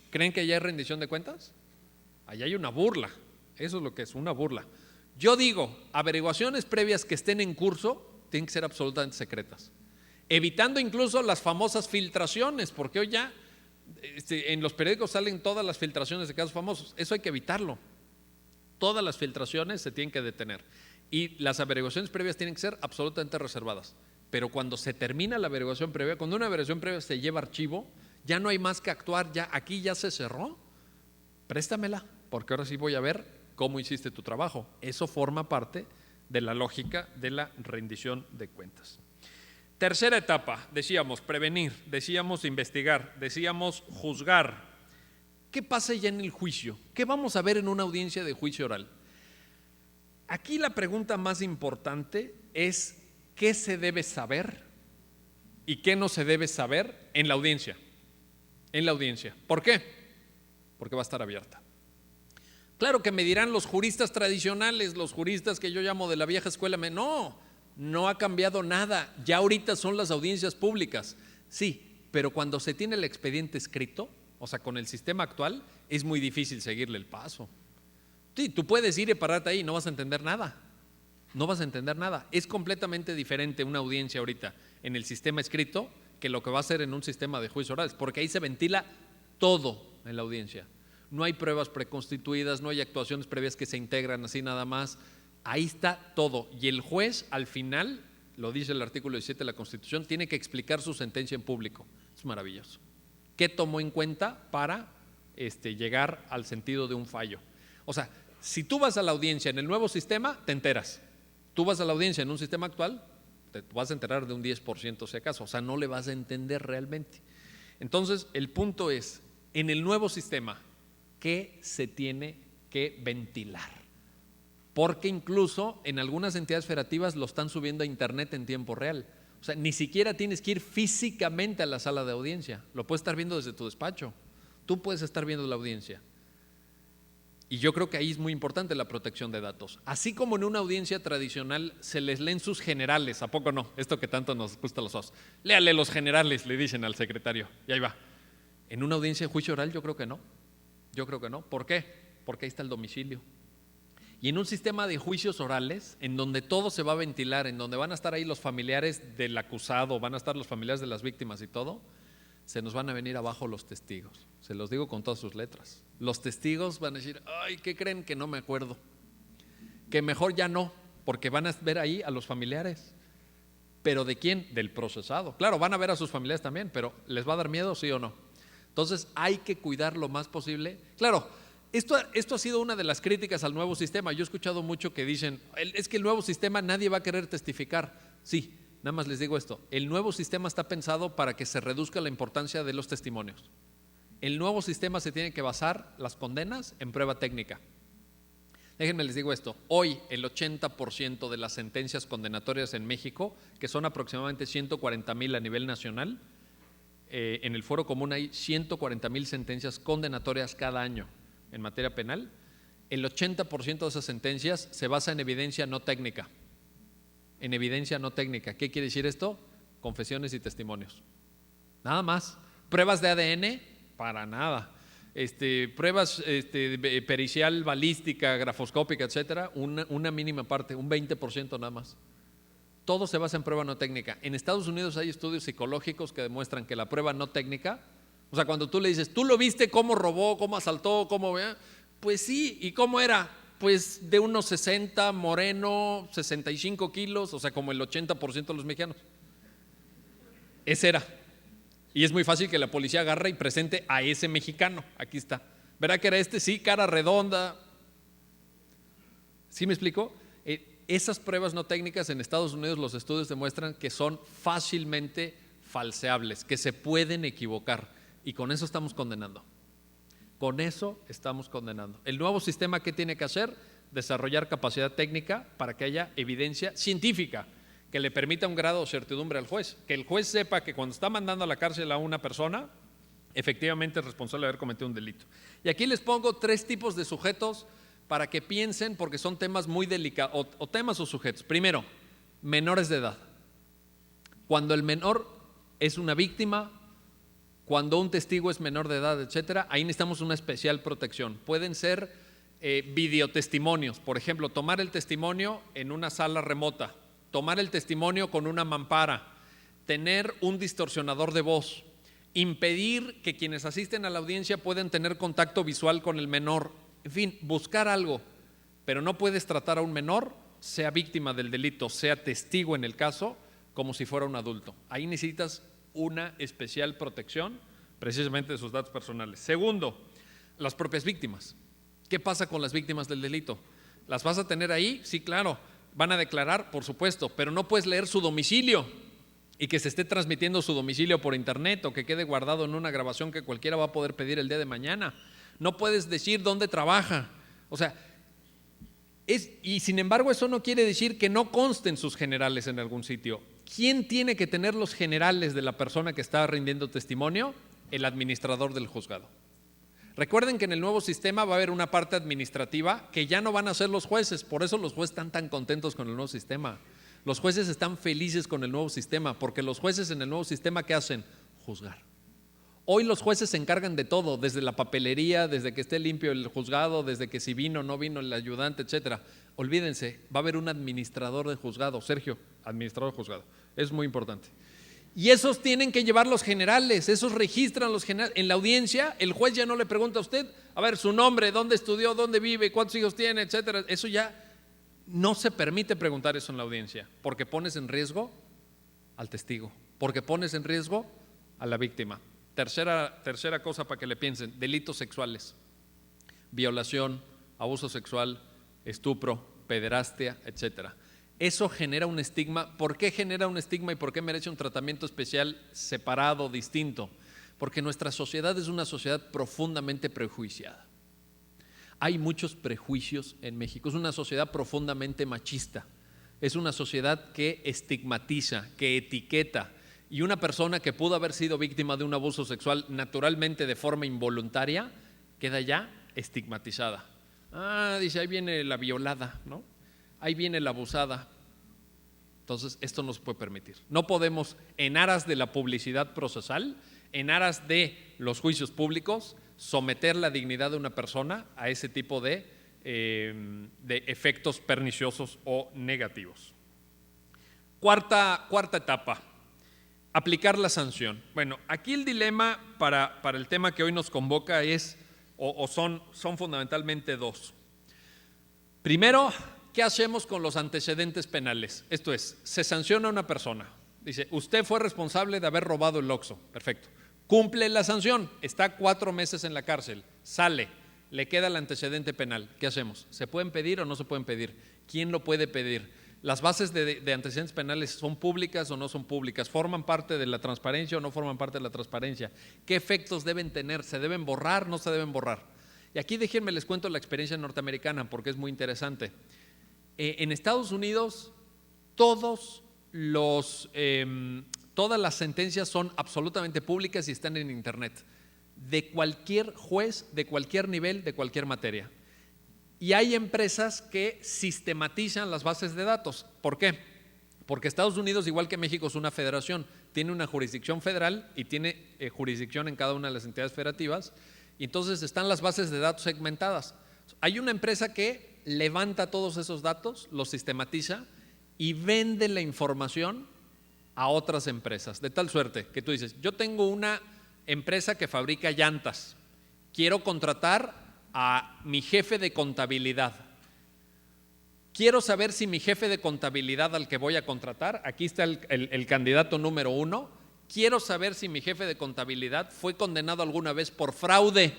¿Creen que ya hay rendición de cuentas? Allá hay una burla. Eso es lo que es, una burla. Yo digo, averiguaciones previas que estén en curso tienen que ser absolutamente secretas, evitando incluso las famosas filtraciones, porque hoy ya en los periódicos salen todas las filtraciones de casos famosos. Eso hay que evitarlo. Todas las filtraciones se tienen que detener y las averiguaciones previas tienen que ser absolutamente reservadas. Pero cuando se termina la averiguación previa, cuando una averiguación previa se lleva archivo, ya no hay más que actuar, ya aquí ya se cerró. Préstamela, porque ahora sí voy a ver cómo hiciste tu trabajo. Eso forma parte de la lógica de la rendición de cuentas. Tercera etapa, decíamos prevenir, decíamos investigar, decíamos juzgar. ¿Qué pasa ya en el juicio? ¿Qué vamos a ver en una audiencia de juicio oral? Aquí la pregunta más importante es ¿qué se debe saber y qué no se debe saber en la audiencia? En la audiencia. ¿Por qué? Porque va a estar abierta. Claro que me dirán los juristas tradicionales, los juristas que yo llamo de la vieja escuela, no ha cambiado nada, ya ahorita son las audiencias públicas. Sí, pero cuando se tiene el expediente escrito, o sea, con el sistema actual, es muy difícil seguirle el paso. Sí, tú puedes ir y pararte ahí y no vas a entender nada. No vas a entender nada. Es completamente diferente una audiencia ahorita en el sistema escrito que lo que va a ser en un sistema de juicio oral, porque ahí se ventila todo en la audiencia. No hay pruebas preconstituidas, no hay actuaciones previas que se integran así nada más. Ahí está todo. Y el juez al final, lo dice el artículo 17 de la Constitución, tiene que explicar su sentencia en público. Es maravilloso. ¿Qué tomó en cuenta para llegar al sentido de un fallo? O sea, si tú vas a la audiencia en el nuevo sistema, te enteras. Tú vas a la audiencia en un sistema actual, te vas a enterar de un 10% si acaso. O sea, no le vas a entender realmente. Entonces, el punto es, en el nuevo sistema, ¿qué se tiene que ventilar? Porque incluso en algunas entidades federativas lo están subiendo a internet en tiempo real. O sea, ni siquiera tienes que ir físicamente a la sala de audiencia. Lo puedes estar viendo desde tu despacho. Tú puedes estar viendo la audiencia. Y yo creo que ahí es muy importante la protección de datos. Así como en una audiencia tradicional se les leen sus generales, ¿a poco no? Esto que tanto nos gusta a los ojos. Léale los generales, le dicen al secretario. Y ahí va. En una audiencia de juicio oral yo creo que no. Yo creo que no. ¿Por qué? Porque ahí está el domicilio. Y en un sistema de juicios orales, en donde todo se va a ventilar, en donde van a estar ahí los familiares del acusado, van a estar los familiares de las víctimas y todo, se nos van a venir abajo los testigos. Se los digo con todas sus letras. Los testigos van a decir, ay, ¿qué creen? Que no me acuerdo. Que mejor ya no, porque van a ver ahí a los familiares. ¿Pero de quién? Del procesado. Claro, van a ver a sus familiares también, pero ¿les va a dar miedo, sí o no? Entonces hay que cuidar lo más posible. Claro, esto ha sido una de las críticas al nuevo sistema. Yo he escuchado mucho que dicen, es que el nuevo sistema nadie va a querer testificar. Sí, nada más les digo esto, el nuevo sistema está pensado para que se reduzca la importancia de los testimonios. El nuevo sistema se tiene que basar las condenas en prueba técnica. Déjenme les digo esto, hoy el 80% de las sentencias condenatorias en México, que son aproximadamente 140,000 a nivel nacional, en el Foro Común hay 140,000 sentencias condenatorias cada año en materia penal. El 80% de esas sentencias se basa en evidencia no técnica. En evidencia no técnica. ¿Qué quiere decir esto? Confesiones y testimonios. nada más. Pruebas de ADN, para nada. Pruebas pericial, balística, grafoscópica, etcétera, una mínima parte, un 20% nada más. Todo se basa en prueba no técnica. En Estados Unidos hay estudios psicológicos que demuestran que la prueba no técnica, o sea, cuando tú le dices, ¿tú lo viste cómo robó, cómo asaltó, cómo vea? Pues sí, ¿y cómo era? Pues de unos 60, moreno, 65 kilos, o sea, como el 80% de los mexicanos. Ese era. Y es muy fácil que la policía agarre y presente a ese mexicano. Aquí está. ¿Verdad que era este? Sí, cara redonda. ¿Sí me explico? Esas pruebas no técnicas en Estados Unidos, los estudios demuestran que son fácilmente falseables, que se pueden equivocar. Y con eso estamos condenando. Con eso estamos condenando. El nuevo sistema, ¿qué tiene que hacer? Desarrollar capacidad técnica para que haya evidencia científica que le permita un grado de certidumbre al juez. Que el juez sepa que cuando está mandando a la cárcel a una persona, efectivamente es responsable de haber cometido un delito. Y aquí les pongo 3 tipos de sujetos para que piensen, porque son temas muy delicados, o temas o sujetos. Primero, menores de edad. Cuando el menor es una víctima, cuando un testigo es menor de edad, etcétera, ahí necesitamos una especial protección. Pueden ser videotestimonios, por ejemplo, tomar el testimonio en una sala remota, tomar el testimonio con una mampara, tener un distorsionador de voz, impedir que quienes asisten a la audiencia puedan tener contacto visual con el menor, en fin, buscar algo, pero no puedes tratar a un menor, sea víctima del delito, sea testigo en el caso, como si fuera un adulto. Ahí necesitas una especial protección precisamente de sus datos personales. Segundo, las propias víctimas. ¿Qué pasa con las víctimas del delito? ¿Las vas a tener ahí? Sí, claro. ¿Van a declarar? Por supuesto, pero no puedes leer su domicilio y que se esté transmitiendo su domicilio por internet o que quede guardado en una grabación que cualquiera va a poder pedir el día de mañana. No puedes decir dónde trabaja. O sea, y sin embargo eso no quiere decir que no consten sus generales en algún sitio. ¿Quién tiene que tener los generales de la persona que está rindiendo testimonio? El administrador del juzgado. Recuerden que en el nuevo sistema va a haber una parte administrativa que ya no van a ser los jueces, por eso los jueces están tan contentos con el nuevo sistema. Los jueces están felices con el nuevo sistema, porque los jueces en el nuevo sistema, ¿qué hacen? Juzgar. Hoy los jueces se encargan de todo, desde la papelería, desde que esté limpio el juzgado, desde que si vino o no vino el ayudante, etcétera. Olvídense, va a haber un administrador de juzgado. Sergio, administrador de juzgado, es muy importante. Y esos tienen que llevar los generales, esos registran los generales. En la audiencia, el juez ya no le pregunta a usted, a ver, su nombre, dónde estudió, dónde vive, cuántos hijos tiene, etcétera. Eso ya no se permite preguntar eso en la audiencia, porque pones en riesgo al testigo, porque pones en riesgo a la víctima. Tercera cosa para que le piensen, delitos sexuales, violación, abuso sexual, estupro, pederastia, etcétera. Eso genera un estigma. ¿Por qué genera un estigma y por qué merece un tratamiento especial separado, distinto? Porque nuestra sociedad es una sociedad profundamente prejuiciada. Hay muchos prejuicios en México, es una sociedad profundamente machista, es una sociedad que estigmatiza, que etiqueta. Y una persona que pudo haber sido víctima de un abuso sexual naturalmente de forma involuntaria, queda ya estigmatizada. Dice, ahí viene la violada, ¿no? Ahí viene la abusada. Entonces, esto no se puede permitir. No podemos, en aras de la publicidad procesal, en aras de los juicios públicos, someter la dignidad de una persona a ese tipo de efectos perniciosos o negativos. Cuarta etapa. Aplicar la sanción. Bueno, aquí el dilema para el tema que hoy nos convoca es, son fundamentalmente 2. Primero, ¿qué hacemos con los antecedentes penales? Esto es, se sanciona a una persona. Dice, usted fue responsable de haber robado el Oxxo. Perfecto. Cumple la sanción, está 4 meses en la cárcel, sale, le queda el antecedente penal. ¿Qué hacemos? ¿Se pueden pedir o no se pueden pedir? ¿Quién lo puede pedir? ¿Las bases de antecedentes penales son públicas o no son públicas? ¿Forman parte de la transparencia o no forman parte de la transparencia? ¿Qué efectos deben tener? ¿Se deben borrar o no se deben borrar? Y aquí déjenme les cuento la experiencia norteamericana porque es muy interesante. En Estados Unidos todas las sentencias son absolutamente públicas y están en internet, de cualquier juez, de cualquier nivel, de cualquier materia. Y hay empresas que sistematizan las bases de datos. ¿Por qué? Porque Estados Unidos, igual que México, es una federación, tiene una jurisdicción federal y tiene jurisdicción en cada una de las entidades federativas, y entonces están las bases de datos segmentadas. Hay una empresa que levanta todos esos datos, los sistematiza y vende la información a otras empresas, de tal suerte que tú dices, yo tengo una empresa que fabrica llantas, quiero contratar a mi jefe de contabilidad. Quiero saber si mi jefe de contabilidad al que voy a contratar, aquí está el candidato número 1, quiero saber si mi jefe de contabilidad fue condenado alguna vez por fraude.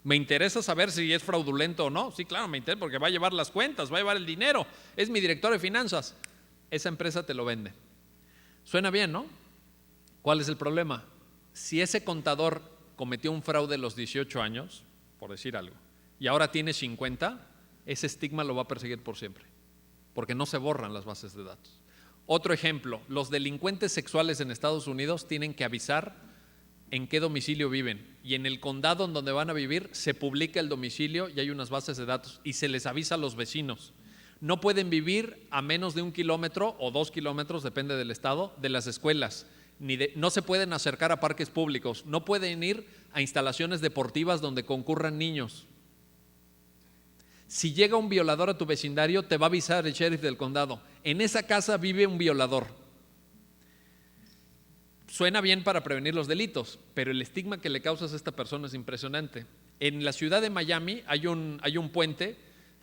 Me interesa saber si es fraudulento o no. Sí, claro, me interesa porque va a llevar las cuentas, va a llevar el dinero, es mi director de finanzas. Esa empresa te lo vende. Suena bien, ¿no? ¿Cuál es el problema? Si ese contador cometió un fraude a los 18 años, por decir algo, y ahora tiene 50, ese estigma lo va a perseguir por siempre, porque no se borran las bases de datos. Otro ejemplo, los delincuentes sexuales en Estados Unidos tienen que avisar en qué domicilio viven, y en el condado en donde van a vivir se publica el domicilio y hay unas bases de datos y se les avisa a los vecinos. No pueden vivir a menos de 1 kilómetro o 2 kilómetros, depende del estado, de las escuelas. No se pueden acercar a parques públicos, no pueden ir a instalaciones deportivas donde concurran niños. Si llega un violador a tu vecindario, te va a avisar el sheriff del condado. En esa casa vive un violador. Suena bien para prevenir los delitos, pero el estigma que le causas a esta persona es impresionante. En la ciudad de Miami hay un puente,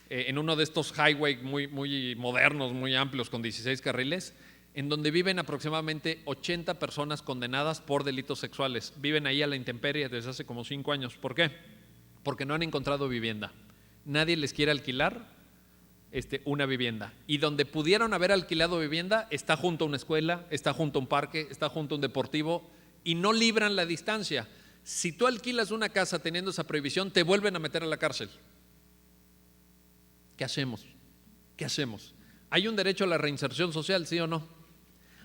en uno de estos highways muy modernos, muy amplios, con 16 carriles, en donde viven aproximadamente 80 personas condenadas por delitos sexuales. Viven ahí a la intemperie desde hace como 5 años. ¿Por qué? Porque no han encontrado vivienda. Nadie les quiere alquilar una vivienda. Y donde pudieron haber alquilado vivienda, está junto a una escuela, está junto a un parque, está junto a un deportivo, y no libran la distancia. Si tú alquilas una casa teniendo esa prohibición, te vuelven a meter a la cárcel. ¿Qué hacemos? ¿Qué hacemos? ¿Hay un derecho a la reinserción social, sí o no?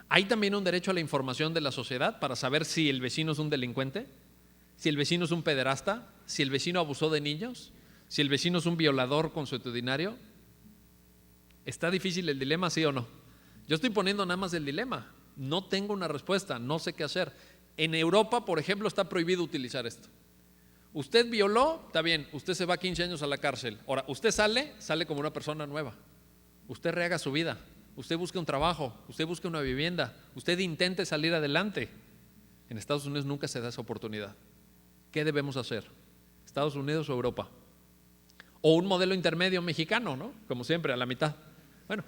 ¿Hay también un derecho a la información de la sociedad para saber si el vecino es un delincuente? ¿Si el vecino es un pederasta? ¿Si el vecino abusó de niños? ¿Si el vecino es un violador consuetudinario? ¿Está difícil el dilema, sí o no? Yo estoy poniendo nada más el dilema. No tengo una respuesta, no sé qué hacer. En Europa, por ejemplo, está prohibido utilizar esto. Usted violó, está bien, usted se va 15 años a la cárcel. Ahora, usted sale como una persona nueva. Usted rehaga su vida, usted busque un trabajo, usted busque una vivienda, usted intente salir adelante. En Estados Unidos nunca se da esa oportunidad. ¿Qué debemos hacer? ¿Estados Unidos o Europa? O un modelo intermedio mexicano, ¿no? Como siempre, a la mitad. Bueno,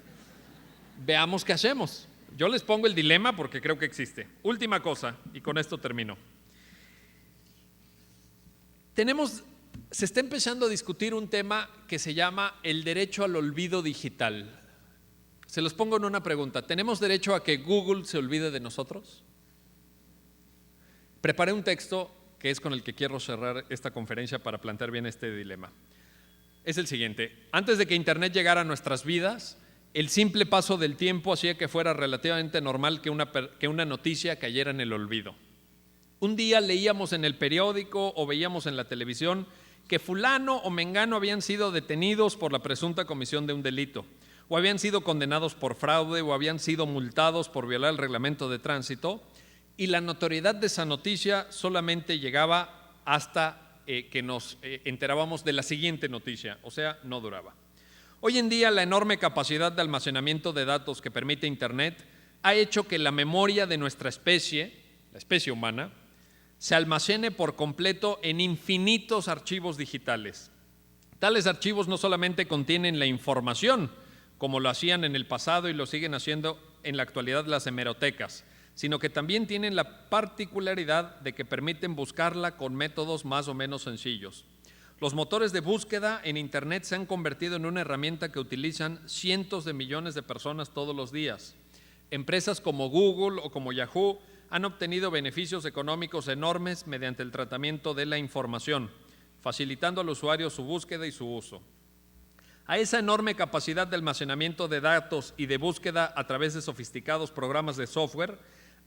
veamos qué hacemos. Yo les pongo el dilema porque creo que existe. Última cosa, y con esto termino. Se está empezando a discutir un tema que se llama el derecho al olvido digital. Se los pongo en una pregunta. ¿Tenemos derecho a que Google se olvide de nosotros? Preparé un texto que es con el que quiero cerrar esta conferencia para plantear bien este dilema. Es el siguiente: antes de que Internet llegara a nuestras vidas, el simple paso del tiempo hacía que fuera relativamente normal que una noticia cayera en el olvido. Un día leíamos en el periódico o veíamos en la televisión que fulano o mengano habían sido detenidos por la presunta comisión de un delito, o habían sido condenados por fraude, o habían sido multados por violar el reglamento de tránsito, y la notoriedad de esa noticia solamente llegaba hasta que nos enterábamos de la siguiente noticia, o sea, no duraba. Hoy en día la enorme capacidad de almacenamiento de datos que permite Internet ha hecho que la memoria de nuestra especie, la especie humana, se almacene por completo en infinitos archivos digitales. Tales archivos no solamente contienen la información, como lo hacían en el pasado y lo siguen haciendo en la actualidad las hemerotecas, sino que también tienen la particularidad de que permiten buscarla con métodos más o menos sencillos. Los motores de búsqueda en Internet se han convertido en una herramienta que utilizan cientos de millones de personas todos los días. Empresas como Google o como Yahoo han obtenido beneficios económicos enormes mediante el tratamiento de la información, facilitando al usuario su búsqueda y su uso. A esa enorme capacidad de almacenamiento de datos y de búsqueda a través de sofisticados programas de software,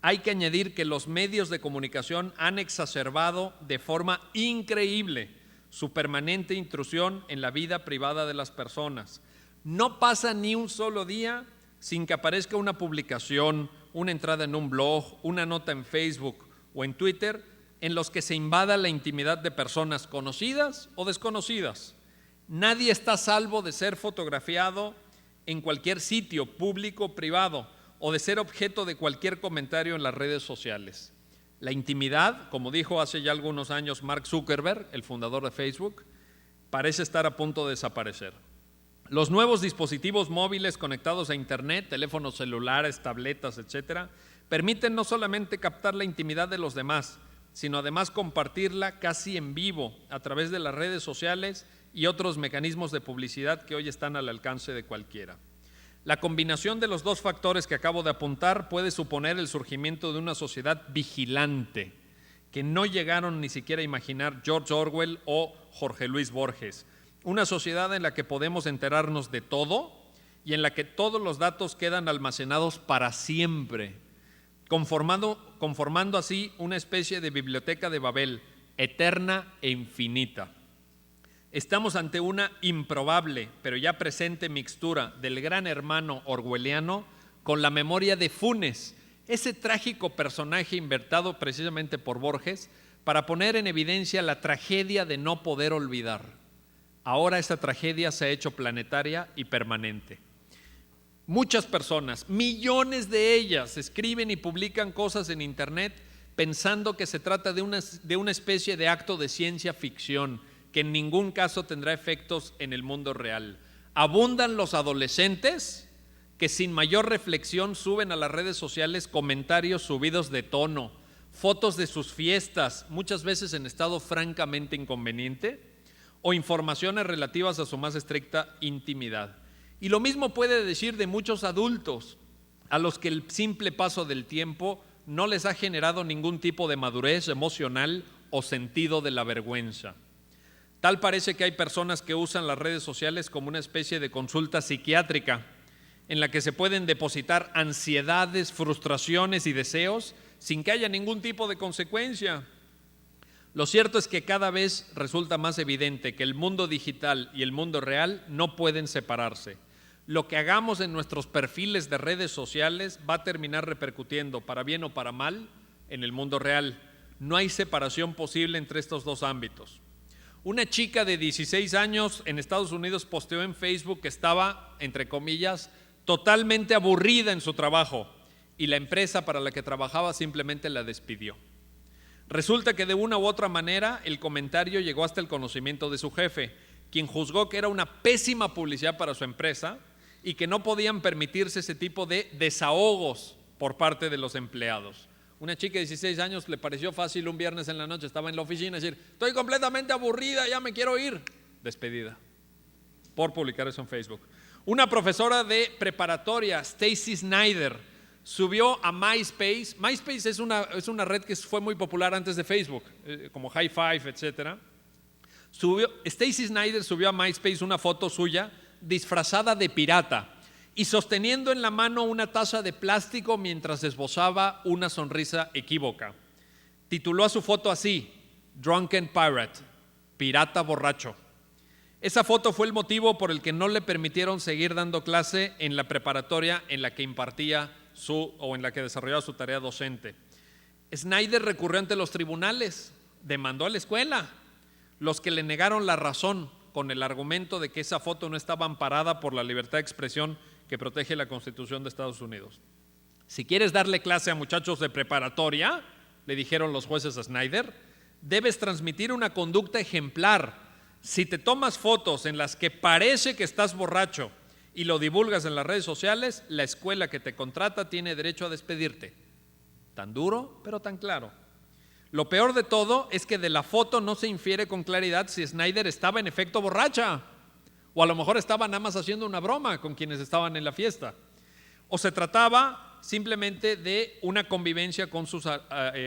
hay que añadir que los medios de comunicación han exacerbado de forma increíble su permanente intrusión en la vida privada de las personas. No pasa ni un solo día sin que aparezca una publicación, una entrada en un blog, una nota en Facebook o en Twitter, en los que se invada la intimidad de personas conocidas o desconocidas. Nadie está a salvo de ser fotografiado en cualquier sitio, público o privado, o de ser objeto de cualquier comentario en las redes sociales. La intimidad, como dijo hace ya algunos años Mark Zuckerberg, el fundador de Facebook, parece estar a punto de desaparecer. Los nuevos dispositivos móviles conectados a Internet, teléfonos celulares, tabletas, etcétera, permiten no solamente captar la intimidad de los demás, sino además compartirla casi en vivo a través de las redes sociales y otros mecanismos de publicidad que hoy están al alcance de cualquiera. La combinación de los dos factores que acabo de apuntar puede suponer el surgimiento de una sociedad vigilante que no llegaron ni siquiera a imaginar George Orwell o Jorge Luis Borges. Una sociedad en la que podemos enterarnos de todo y en la que todos los datos quedan almacenados para siempre, conformando así una especie de biblioteca de Babel, eterna e infinita. Estamos ante una improbable, pero ya presente mixtura del gran hermano orwelliano con la memoria de Funes, ese trágico personaje inventado precisamente por Borges para poner en evidencia la tragedia de no poder olvidar. Ahora esa tragedia se ha hecho planetaria y permanente. Muchas personas, millones de ellas, escriben y publican cosas en Internet pensando que se trata de una especie de acto de ciencia ficción que en ningún caso tendrá efectos en el mundo real. Abundan los adolescentes que sin mayor reflexión suben a las redes sociales comentarios subidos de tono, fotos de sus fiestas, muchas veces en estado francamente inconveniente, o informaciones relativas a su más estricta intimidad. Y lo mismo puede decir de muchos adultos, a los que el simple paso del tiempo no les ha generado ningún tipo de madurez emocional o sentido de la vergüenza. Tal parece que hay personas que usan las redes sociales como una especie de consulta psiquiátrica, en la que se pueden depositar ansiedades, frustraciones y deseos sin que haya ningún tipo de consecuencia. Lo cierto es que cada vez resulta más evidente que el mundo digital y el mundo real no pueden separarse. Lo que hagamos en nuestros perfiles de redes sociales va a terminar repercutiendo, para bien o para mal, en el mundo real. No hay separación posible entre estos dos ámbitos. Una chica de 16 años en Estados Unidos posteó en Facebook que estaba, entre comillas, totalmente aburrida en su trabajo y la empresa para la que trabajaba simplemente la despidió. Resulta que de una u otra manera el comentario llegó hasta el conocimiento de su jefe, quien juzgó que era una pésima publicidad para su empresa y que no podían permitirse ese tipo de desahogos por parte de los empleados. Una chica de 16 años le pareció fácil un viernes en la noche, estaba en la oficina, decir, estoy completamente aburrida, ya me quiero ir. Despedida por publicar eso en Facebook. Una profesora de preparatoria, Stacy Snyder, subió a MySpace. MySpace es una red que fue muy popular antes de Facebook, como High Five, etc. Stacy Snyder subió a MySpace una foto suya disfrazada de pirata y sosteniendo en la mano una taza de plástico mientras esbozaba una sonrisa equívoca. Tituló a su foto así, Drunken Pirate, pirata borracho. Esa foto fue el motivo por el que no le permitieron seguir dando clase en la preparatoria en la que impartía o en la que desarrollaba su tarea docente. Snyder recurrió ante los tribunales, demandó a la escuela, los que le negaron la razón con el argumento de que esa foto no estaba amparada por la libertad de expresión que protege la Constitución de Estados Unidos. Si quieres darle clase a muchachos de preparatoria, le dijeron los jueces a Snyder, debes transmitir una conducta ejemplar. Si te tomas fotos en las que parece que estás borracho y lo divulgas en las redes sociales, la escuela que te contrata tiene derecho a despedirte. Tan duro, pero tan claro. Lo peor de todo es que de la foto no se infiere con claridad si Snyder estaba en efecto borracha, o a lo mejor estaba nada más haciendo una broma con quienes estaban en la fiesta, o se trataba simplemente de una convivencia con sus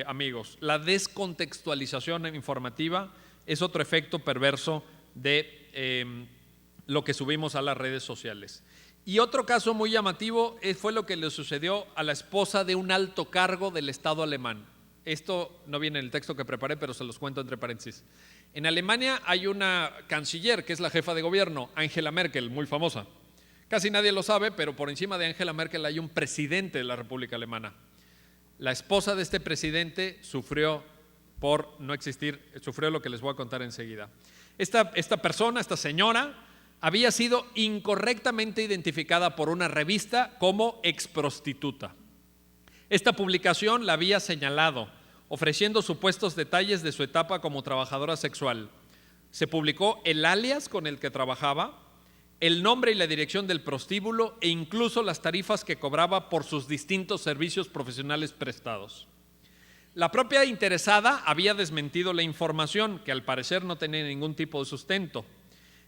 amigos. La descontextualización informativa es otro efecto perverso de lo que subimos a las redes sociales. Y otro caso muy llamativo fue lo que le sucedió a la esposa de un alto cargo del Estado alemán. Esto no viene en el texto que preparé, pero se los cuento entre paréntesis. En Alemania hay una canciller, que es la jefa de gobierno, Angela Merkel, muy famosa, Casi nadie lo sabe, pero por encima de Angela Merkel hay un presidente de la República Alemana. La esposa de este presidente sufrió por no existir, sufrió lo que les voy a contar enseguida. Esta persona, esta señora, había sido incorrectamente identificada por una revista como exprostituta. Esta publicación la había señalado, ofreciendo supuestos detalles de su etapa como trabajadora sexual. Se publicó el alias con el que trabajaba, el nombre y la dirección del prostíbulo e incluso las tarifas que cobraba por sus distintos servicios profesionales prestados. La propia interesada había desmentido la información, que al parecer no tenía ningún tipo de sustento,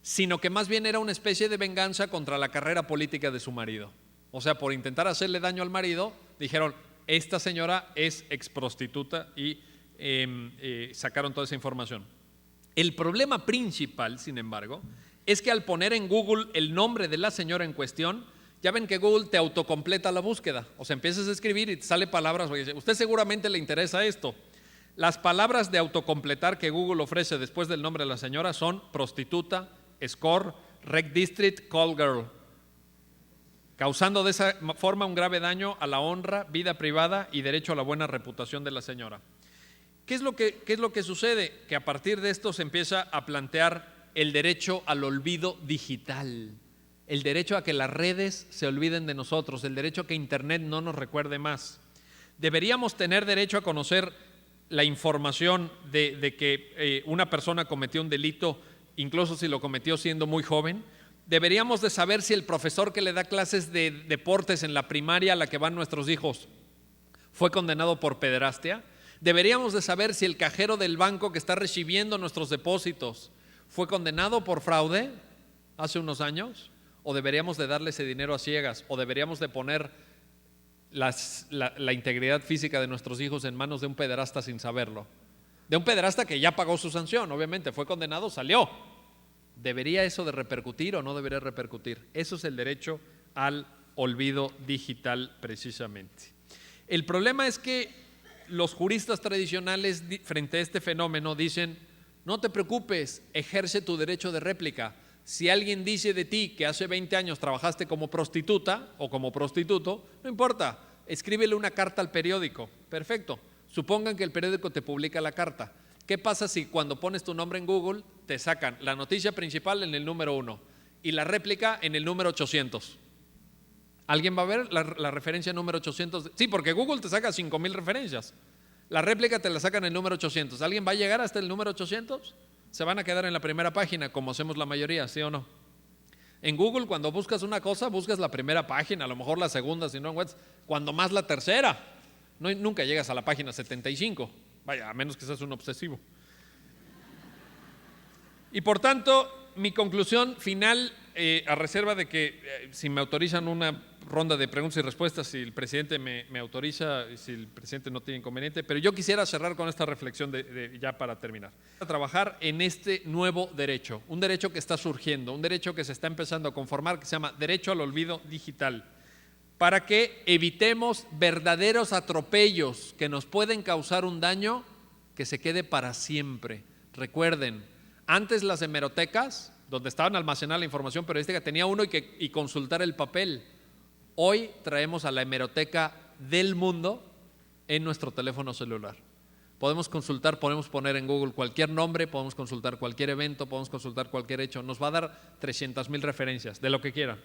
sino que más bien era una especie de venganza contra la carrera política de su marido. O sea, por intentar hacerle daño al marido, dijeron, esta señora es exprostituta y sacaron toda esa información. El problema principal, sin embargo, es que al poner en Google el nombre de la señora en cuestión, ya ven que Google te autocompleta la búsqueda. O sea, empiezas a escribir y te sale palabras, usted seguramente le interesa esto. Las palabras de autocompletar que Google ofrece después del nombre de la señora son prostituta, score, rec district, call girl, causando de esa forma un grave daño a la honra, vida privada y derecho a la buena reputación de la señora. ¿Qué es lo que sucede? Que a partir de esto se empieza a plantear el derecho al olvido digital, el derecho a que las redes se olviden de nosotros, el derecho a que Internet no nos recuerde más. Deberíamos tener derecho a conocer la información de que una persona cometió un delito, incluso si lo cometió siendo muy joven. Deberíamos de saber si el profesor que le da clases de deportes en la primaria a la que van nuestros hijos fue condenado por pederastia. Deberíamos de saber si el cajero del banco que está recibiendo nuestros depósitos fue condenado por fraude hace unos años, o deberíamos de darle ese dinero a ciegas, o deberíamos de poner la integridad física de nuestros hijos en manos de un pederasta sin saberlo, de un pederasta que ya pagó su sanción, obviamente fue condenado, salió. ¿Debería eso de repercutir o no debería repercutir? Eso es el derecho al olvido digital precisamente. El problema es que los juristas tradicionales frente a este fenómeno dicen, no te preocupes, ejerce tu derecho de réplica. Si alguien dice de ti que hace 20 años trabajaste como prostituta o como prostituto, no importa, escríbele una carta al periódico. Perfecto. Supongan que el periódico te publica la carta. ¿Qué pasa si cuando pones tu nombre en Google te sacan la noticia principal en el número 1 y la réplica en el número 800? ¿Alguien va a ver la referencia número 800? Sí, porque Google te saca 5,000 referencias. La réplica te la sacan en el número 800. ¿Alguien va a llegar hasta el número 800? Se van a quedar en la primera página, como hacemos la mayoría, ¿sí o no? En Google, cuando buscas una cosa, buscas la primera página, a lo mejor la segunda, si no en WhatsApp, cuando más la tercera. No, nunca llegas a la página 75. Vaya, a menos que seas un obsesivo. Y por tanto, mi conclusión final, a reserva de que si me autorizan una ronda de preguntas y respuestas, si el presidente me autoriza, si el presidente no tiene inconveniente, pero yo quisiera cerrar con esta reflexión ya para terminar. A trabajar en este nuevo derecho, un derecho que está surgiendo, un derecho que se está empezando a conformar, que se llama derecho al olvido digital, para que evitemos verdaderos atropellos que nos pueden causar un daño que se quede para siempre. Recuerden, antes las hemerotecas, donde estaban almacenada la información periodística, tenía uno y consultar el papel. Hoy traemos a la hemeroteca del mundo en nuestro teléfono celular. Podemos consultar, podemos poner en Google cualquier nombre, podemos consultar cualquier evento, podemos consultar cualquier hecho. Nos va a dar 300,000 referencias, de lo que quiera.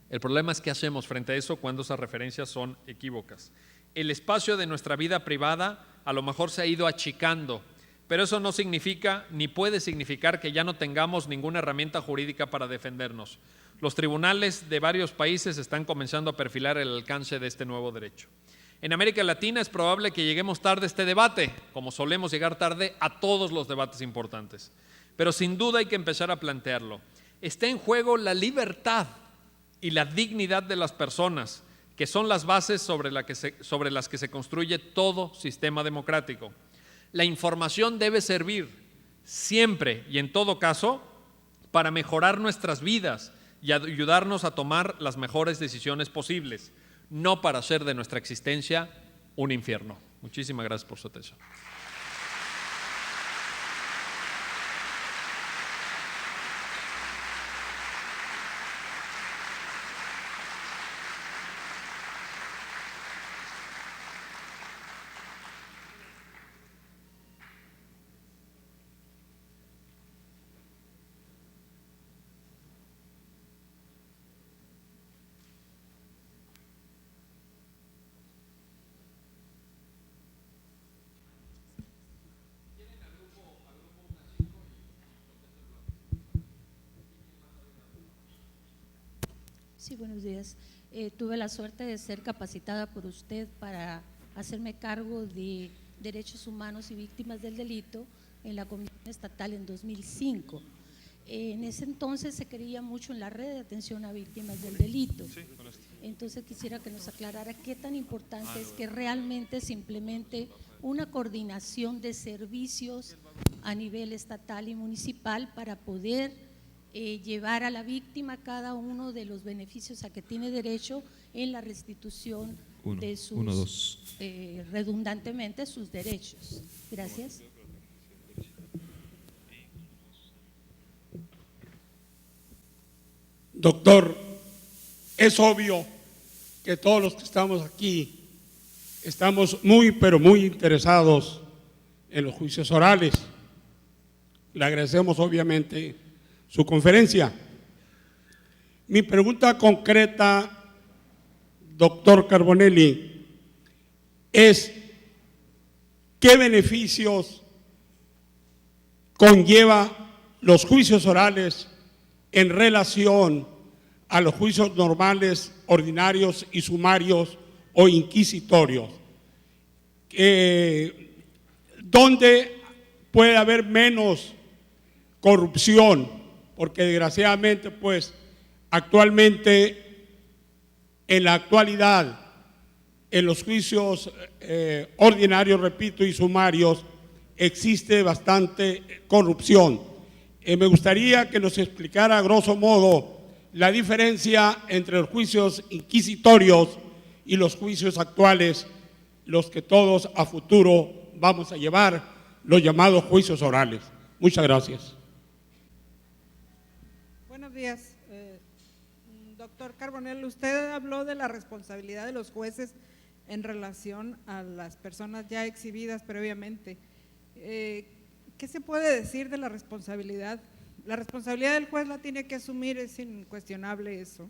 El problema es qué hacemos frente a eso cuando esas referencias son equívocas. El espacio de nuestra vida privada a lo mejor se ha ido achicando, pero eso no significa ni puede significar que ya no tengamos ninguna herramienta jurídica para defendernos. Los tribunales de varios países están comenzando a perfilar el alcance de este nuevo derecho. En América Latina es probable que lleguemos tarde a este debate, como solemos llegar tarde a todos los debates importantes. Pero sin duda hay que empezar a plantearlo. Está en juego la libertad y la dignidad de las personas, que son las bases sobre las que se construye todo sistema democrático. La información debe servir siempre y en todo caso para mejorar nuestras vidas y ayudarnos a tomar las mejores decisiones posibles, no para hacer de nuestra existencia un infierno. Muchísimas gracias por su atención. Sí, buenos días. Tuve la suerte de ser capacitada por usted para hacerme cargo de derechos humanos y víctimas del delito en la Comisión Estatal en 2005. En ese entonces se creía mucho en la red de atención a víctimas del delito. Entonces quisiera que nos aclarara qué tan importante es que realmente se implemente una coordinación de servicios a nivel estatal y municipal para poder llevar a la víctima cada uno de los beneficios a que tiene derecho en la restitución de sus, redundantemente, sus derechos. Gracias. Doctor, es obvio que todos los que estamos aquí estamos muy, pero muy interesados en los juicios orales. Le agradecemos obviamente su conferencia. Mi pregunta concreta, doctor Carbonelli, es ¿qué beneficios conlleva los juicios orales en relación a los juicios normales, ordinarios y sumarios o inquisitorios? ¿Dónde puede haber menos corrupción? Porque desgraciadamente, pues, actualmente, en la actualidad, en los juicios ordinarios, repito, y sumarios, existe bastante corrupción. Me gustaría que nos explicara a grosso modo la diferencia entre los juicios inquisitorios y los juicios actuales, los que todos a futuro vamos a llevar, los llamados juicios orales. Muchas gracias. Buenos días, doctor Carbonell. Usted habló de la responsabilidad de los jueces en relación a las personas ya exhibidas previamente. ¿Qué se puede decir de la responsabilidad? La responsabilidad del juez la tiene que asumir, es incuestionable eso,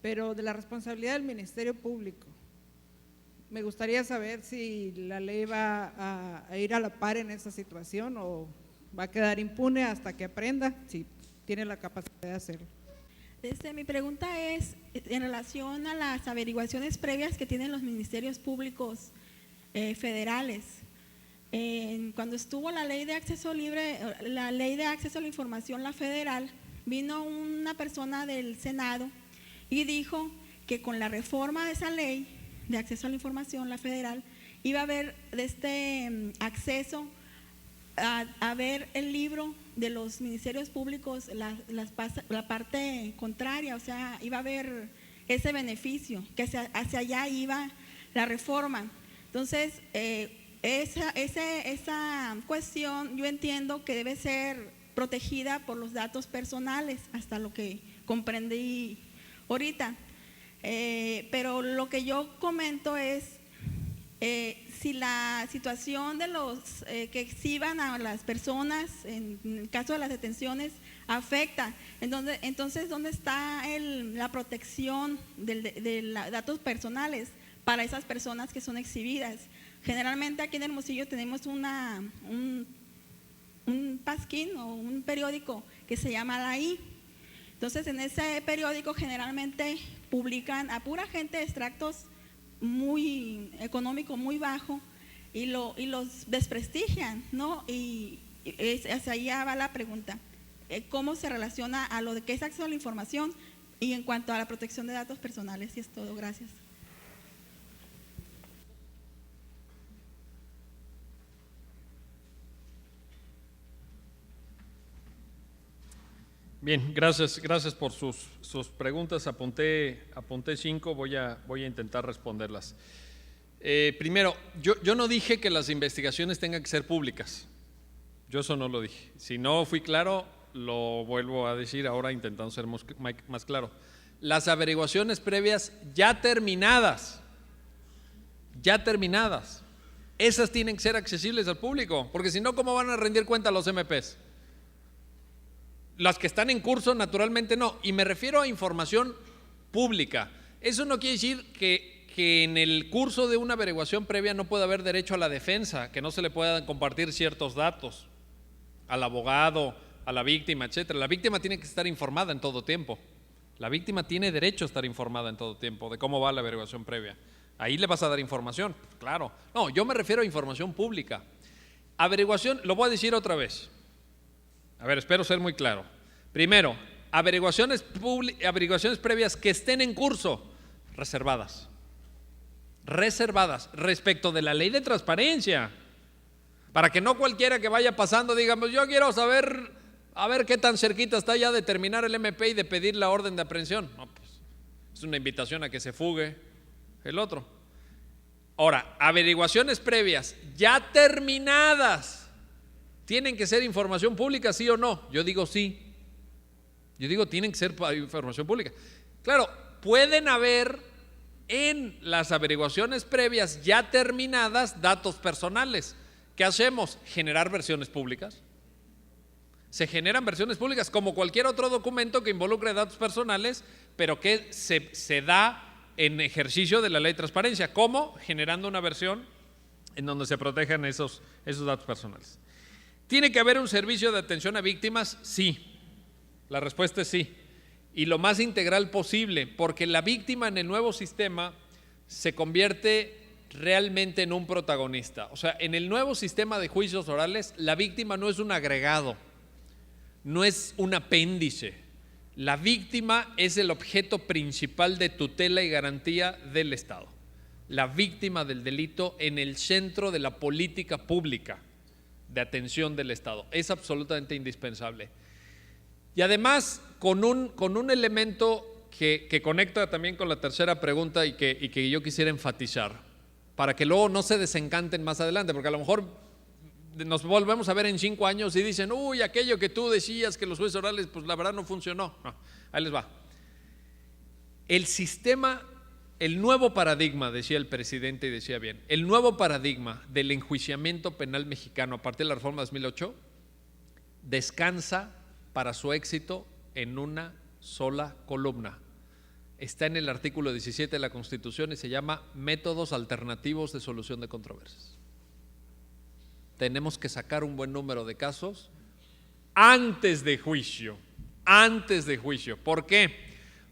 pero de la responsabilidad del Ministerio Público. Me gustaría saber si la ley va a ir a la par en esa situación o va a quedar impune hasta que aprenda, si tiene la capacidad de hacerlo. Mi pregunta es en relación a las averiguaciones previas que tienen los ministerios públicos federales. Cuando estuvo la ley de acceso libre, la ley de acceso a la información, la federal, vino una persona del Senado y dijo que con la reforma de esa ley de acceso a la información, la federal, iba a haber acceso a ver el libro de los ministerios públicos, la parte contraria, o sea, iba a haber ese beneficio, que hacia allá iba la reforma. Entonces, esa cuestión yo entiendo que debe ser protegida por los datos personales, hasta lo que comprendí ahorita. Pero lo que yo comento es si la situación de los que exhiban a las personas en el caso de las detenciones afecta, entonces ¿dónde está la protección de los datos personales para esas personas que son exhibidas? Generalmente aquí en Hermosillo tenemos un pasquín o un periódico que se llama La I. Entonces en ese periódico generalmente publican a pura gente de extractos muy económico, muy bajo, y los desprestigian, ¿no? Y hacia allá va la pregunta, ¿cómo se relaciona a lo de que es acceso a la información y en cuanto a la protección de datos personales? Y es todo, gracias. Bien, gracias por sus preguntas. Apunté 5, voy a intentar responderlas. Primero, yo no dije que las investigaciones tengan que ser públicas. Yo eso no lo dije. Si no fui claro, lo vuelvo a decir ahora intentando ser más claro. Las averiguaciones previas ya terminadas, esas tienen que ser accesibles al público, porque si no, ¿cómo van a rendir cuenta los MPs? Las que están en curso, naturalmente no. Y me refiero a información pública. Eso no quiere decir que en el curso de una averiguación previa no pueda haber derecho a la defensa, que no se le puedan compartir ciertos datos al abogado, a la víctima, etcétera. La víctima tiene que estar informada en todo tiempo. La víctima tiene derecho a estar informada en todo tiempo de cómo va la averiguación previa. Ahí le vas a dar información, claro. No, yo me refiero a información pública. Averiguación, lo voy a decir otra vez. A ver, espero ser muy claro. Primero, averiguaciones previas que estén en curso, reservadas respecto de la ley de transparencia, para que no cualquiera que vaya pasando diga, pues yo quiero saber, a ver qué tan cerquita está ya de terminar el MP y de pedir la orden de aprehensión. No, pues es una invitación a que se fugue el otro. Ahora, averiguaciones previas ya terminadas, ¿tienen que ser información pública, sí o no? Yo digo sí. Yo digo tienen que ser información pública. Claro, pueden haber en las averiguaciones previas ya terminadas datos personales. ¿Qué hacemos? Generar versiones públicas. Se generan versiones públicas como cualquier otro documento que involucre datos personales, pero que se da en ejercicio de la ley de transparencia. ¿Cómo? Generando una versión en donde se protejan esos datos personales. ¿Tiene que haber un servicio de atención a víctimas? Sí. La respuesta es sí. Y lo más integral posible, porque la víctima en el nuevo sistema se convierte realmente en un protagonista. O sea, en el nuevo sistema de juicios orales, la víctima no es un agregado, no es un apéndice. La víctima es el objeto principal de tutela y garantía del Estado. La víctima del delito en el centro de la política pública de atención del Estado. Es absolutamente indispensable. Y además, con un elemento que conecta también con la tercera pregunta y que yo quisiera enfatizar, para que luego no se desencanten más adelante, porque a lo mejor nos volvemos a ver en 5 años y dicen, uy, aquello que tú decías que los jueces orales, pues la verdad no funcionó. No, ahí les va. El sistema, el nuevo paradigma, decía el presidente y decía bien, el nuevo paradigma del enjuiciamiento penal mexicano a partir de la reforma de 2008 descansa para su éxito en una sola columna. Está en el artículo 17 de la Constitución y se llama Métodos Alternativos de Solución de Controversias. Tenemos que sacar un buen número de casos antes de juicio. ¿Por qué?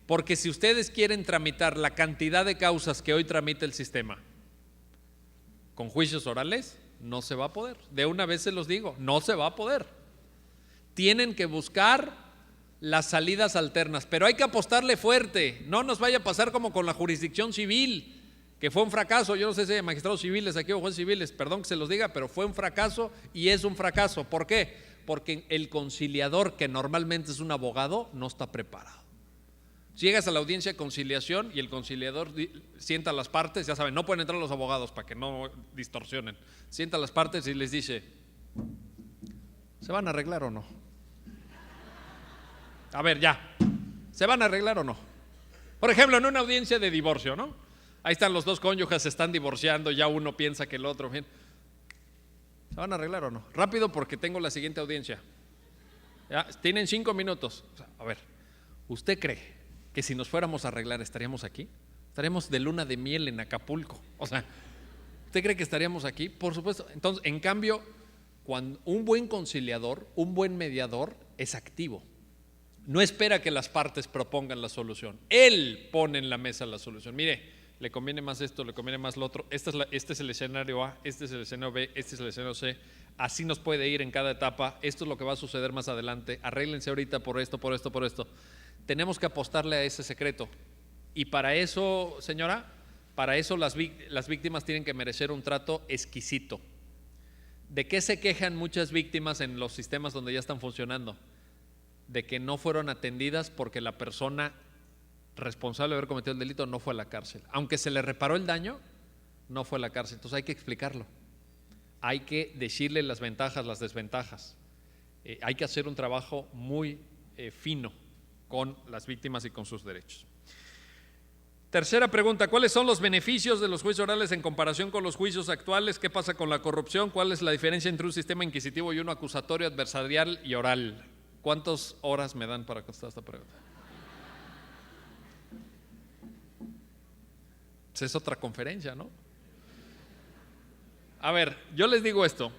Porque si ustedes quieren tramitar la cantidad de causas que hoy tramita el sistema con juicios orales, no se va a poder. De una vez se los digo, no se va a poder. Tienen que buscar las salidas alternas, pero hay que apostarle fuerte. No nos vaya a pasar como con la jurisdicción civil, que fue un fracaso. Yo no sé si hay magistrados civiles aquí o jueces civiles, perdón que se los diga, pero fue un fracaso y es un fracaso. ¿Por qué? Porque el conciliador, que normalmente es un abogado, no está preparado. Llegas a la audiencia de conciliación y el conciliador sienta a las partes, ya saben, no pueden entrar los abogados para que no distorsionen. Sienta a las partes y les dice, ¿se van a arreglar o no? A ver, ya, ¿se van a arreglar o no? Por ejemplo, en una audiencia de divorcio, ¿no? Ahí están los dos cónyuges, se están divorciando, ya uno piensa que el otro, bien. ¿Se van a arreglar o no? Rápido porque tengo la siguiente audiencia. Ya, tienen 5 minutos. O sea, a ver, ¿usted cree que si nos fuéramos a arreglar estaríamos aquí? Estaríamos de luna de miel en Acapulco. O sea, ¿usted cree que estaríamos aquí? Por supuesto. Entonces, en cambio, cuando un buen conciliador, un buen mediador es activo. No espera que las partes propongan la solución. Él pone en la mesa la solución. Mire, le conviene más esto, le conviene más lo otro. Este es el escenario A, este es el escenario B, este es el escenario C. Así nos puede ir en cada etapa. Esto es lo que va a suceder más adelante. Arréglense ahorita por esto, por esto, por esto. Tenemos que apostarle a ese secreto. Y para eso, señora, para eso las víctimas tienen que merecer un trato exquisito. ¿De qué se quejan muchas víctimas en los sistemas donde ya están funcionando? De que no fueron atendidas porque la persona responsable de haber cometido el delito no fue a la cárcel. Aunque se le reparó el daño, no fue a la cárcel. Entonces hay que explicarlo. Hay que decirle las ventajas, las desventajas. Hay que hacer un trabajo muy fino con las víctimas y con sus derechos. Tercera pregunta, ¿cuáles son los beneficios de los juicios orales en comparación con los juicios actuales? ¿Qué pasa con la corrupción? ¿Cuál es la diferencia entre un sistema inquisitivo y uno acusatorio, adversarial y oral? ¿Cuántas horas me dan para contestar esta pregunta? Pues es otra conferencia, ¿no? A ver, yo les digo esto.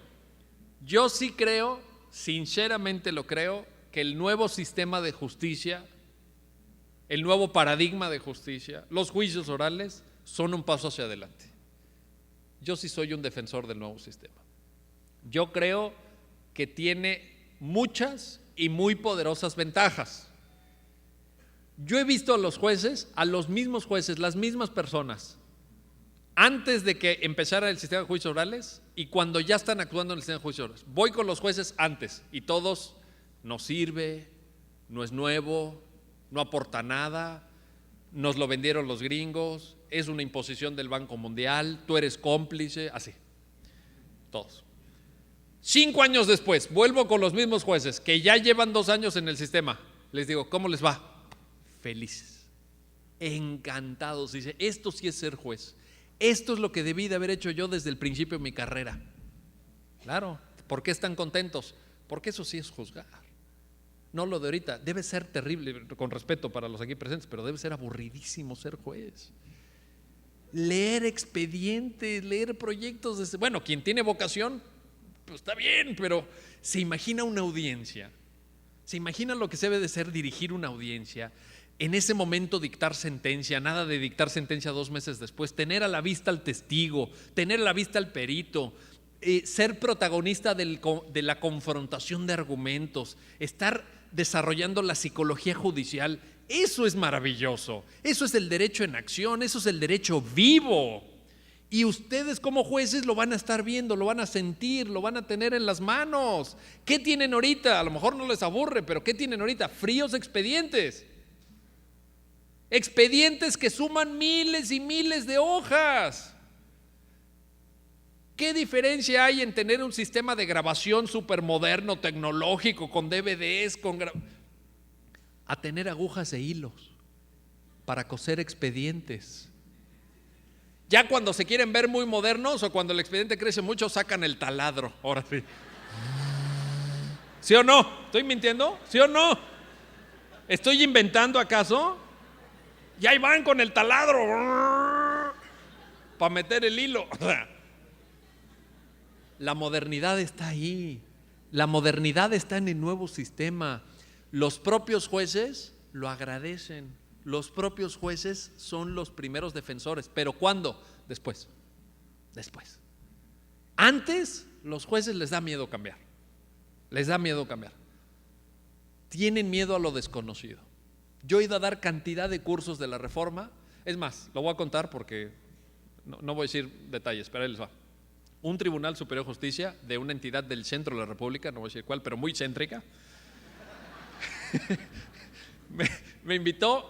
Yo sí creo, sinceramente lo creo, que el nuevo sistema de justicia el nuevo paradigma de justicia, los juicios orales son un paso hacia adelante. Yo sí soy un defensor del nuevo sistema. Yo creo que tiene muchas y muy poderosas ventajas. Yo he visto a los jueces, a los mismos jueces, las mismas personas, antes de que empezara el sistema de juicios orales y cuando ya están actuando en el sistema de juicios orales. Voy con los jueces antes y todos, no sirve, no es nuevo, no aporta nada, nos lo vendieron los gringos, es una imposición del Banco Mundial, tú eres cómplice, así, todos. 5 años después, vuelvo con los mismos jueces que ya llevan 2 años en el sistema, les digo, ¿cómo les va? Felices, encantados, dice, esto sí es ser juez, esto es lo que debí de haber hecho yo desde el principio de mi carrera. Claro, ¿por qué están contentos? Porque eso sí es juzgar. No lo de ahorita, debe ser terrible, con respeto para los aquí presentes, pero debe ser aburridísimo ser juez. Leer expedientes, leer proyectos, bueno, quien tiene vocación, pues está bien, pero se imagina una audiencia, se imagina lo que se debe de ser dirigir una audiencia, en ese momento dictar sentencia, nada de dictar sentencia 2 meses después, tener a la vista al testigo, tener a la vista al perito, ser protagonista de la confrontación de argumentos, estar desarrollando la psicología judicial. Eso es maravilloso, eso es el derecho en acción, eso es el derecho vivo. Y ustedes como jueces lo van a estar viendo, lo van a sentir, lo van a tener en las manos. ¿Qué tienen ahorita? A lo mejor no les aburre, pero ¿qué tienen ahorita? Fríos expedientes. Expedientes que suman miles y miles de hojas. ¿Qué diferencia hay en tener un sistema de grabación supermoderno, tecnológico, con DVDs, a tener agujas e hilos para coser expedientes? Ya cuando se quieren ver muy modernos o cuando el expediente crece mucho, sacan el taladro. Ahora sí. ¿Sí o no? ¿Estoy mintiendo? ¿Sí o no? ¿Estoy inventando acaso? Y ahí van con el taladro para meter el hilo. La modernidad está ahí. La modernidad está en el nuevo sistema. Los propios jueces lo agradecen. Los propios jueces son los primeros defensores. ¿Pero cuándo? Después. Después. Antes, los jueces les da miedo cambiar. Les da miedo cambiar. Tienen miedo a lo desconocido. Yo he ido a dar cantidad de cursos de la reforma. Es más, lo voy a contar porque no voy a decir detalles, pero ahí les va. Un Tribunal Superior de Justicia de una entidad del centro de la República, no voy a decir cuál, pero muy céntrica, me invitó,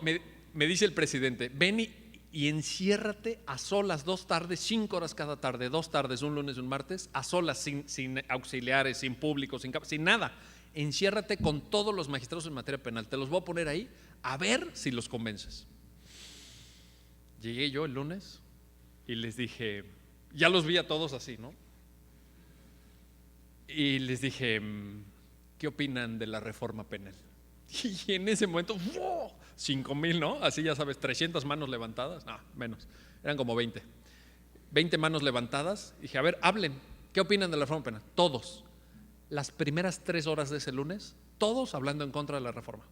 me dice el presidente, ven y enciérrate a solas 2 tardes, 5 horas cada tarde, 2 tardes, un lunes y un martes, a solas, sin auxiliares, sin público, sin nada. Enciérrate con todos los magistrados en materia penal, te los voy a poner ahí, a ver si los convences. Llegué yo el lunes y les dije, ya los vi a todos así, ¿no? Y les dije, ¿qué opinan de la reforma penal? Y en ese momento, ¡wow! 5,000, ¿no? Así ya sabes, 300 manos levantadas, no, menos, eran como 20 manos levantadas. Dije, a ver, hablen, ¿qué opinan de la reforma penal? Todos, las primeras 3 horas de ese lunes, todos hablando en contra de la reforma.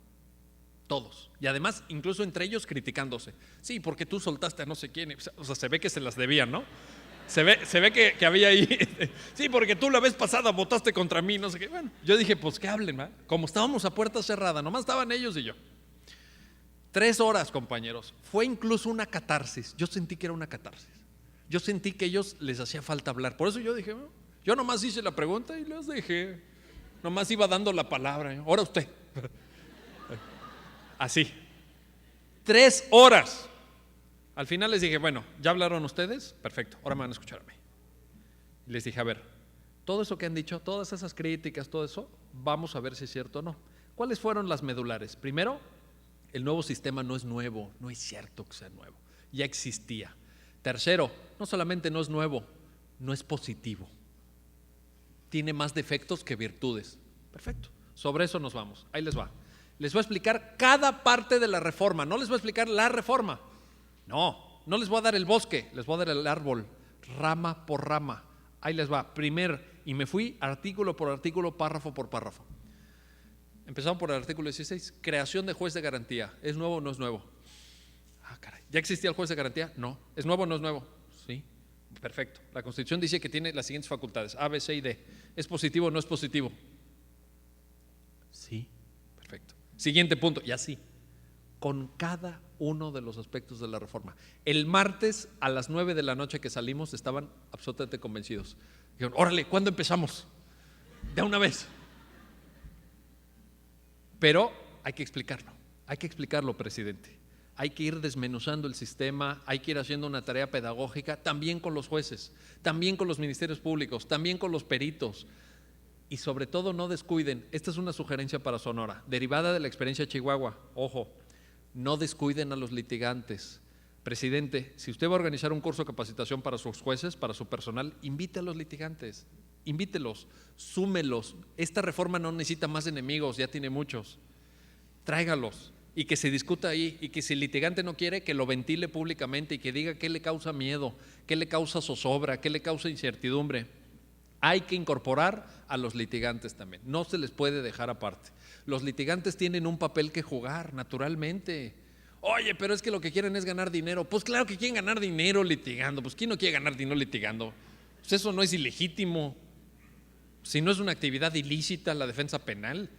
Todos. Y además, incluso entre ellos criticándose. Sí, porque tú soltaste a no sé quién. O sea, se ve que se las debían, ¿no? Se ve que había ahí. Sí, porque tú la vez pasada votaste contra mí, no sé qué. Bueno, yo dije, pues que hablen, ¿verdad? Como estábamos a puerta cerrada, nomás estaban ellos y yo. 3 horas, compañeros. Fue incluso una catarsis. Yo sentí que era una catarsis. Yo sentí que a ellos les hacía falta hablar. Por eso yo dije, bueno, yo nomás hice la pregunta y les dejé. Nomás iba dando la palabra. Ahora usted. Así. 3 horas. Al final les dije, bueno, ¿ya hablaron ustedes? Perfecto, ahora me van a escuchar a mí. Y les dije, a ver, todo eso que han dicho, todas esas críticas, todo eso, vamos a ver si es cierto o no. ¿Cuáles fueron las medulares? Primero, el nuevo sistema no es nuevo, no es cierto que sea nuevo, ya existía. Tercero, no solamente no es nuevo, no es positivo. Tiene más defectos que virtudes. Perfecto, sobre eso nos vamos, ahí les va. Les voy a explicar cada parte de la reforma, no les voy a explicar la reforma. No les voy a dar el bosque, les voy a dar el árbol, rama por rama. Ahí les va, y me fui artículo por artículo, párrafo por párrafo. Empezamos por el artículo 16, creación de juez de garantía. ¿Es nuevo o no es nuevo? Ah, caray, ¿ya existía el juez de garantía? No. ¿Es nuevo o no es nuevo? Sí. Perfecto. La Constitución dice que tiene las siguientes facultades, A, B, C y D. ¿Es positivo o no es positivo? Sí. Perfecto. Siguiente punto, y así, con cada uno de los aspectos de la reforma. El martes a las 9 de la noche que salimos estaban absolutamente convencidos. Dijeron, órale, ¿cuándo empezamos? De una vez. Pero hay que explicarlo, presidente. Hay que ir desmenuzando el sistema, hay que ir haciendo una tarea pedagógica, también con los jueces, también con los ministerios públicos, también con los peritos. Y sobre todo no descuiden, esta es una sugerencia para Sonora, derivada de la experiencia de Chihuahua, ojo, no descuiden a los litigantes. Presidente, si usted va a organizar un curso de capacitación para sus jueces, para su personal, invite a los litigantes, invítelos, súmelos. Esta reforma no necesita más enemigos, ya tiene muchos. Tráigalos y que se discuta ahí, y que si el litigante no quiere, que lo ventile públicamente y que diga qué le causa miedo, qué le causa zozobra, qué le causa incertidumbre. Hay que incorporar a los litigantes también, no se les puede dejar aparte. Los litigantes tienen un papel que jugar, naturalmente. Oye, pero es que lo que quieren es ganar dinero. Pues claro que quieren ganar dinero litigando. Pues ¿quién no quiere ganar dinero litigando? Pues eso no es ilegítimo. Si no es una actividad ilícita la defensa penal,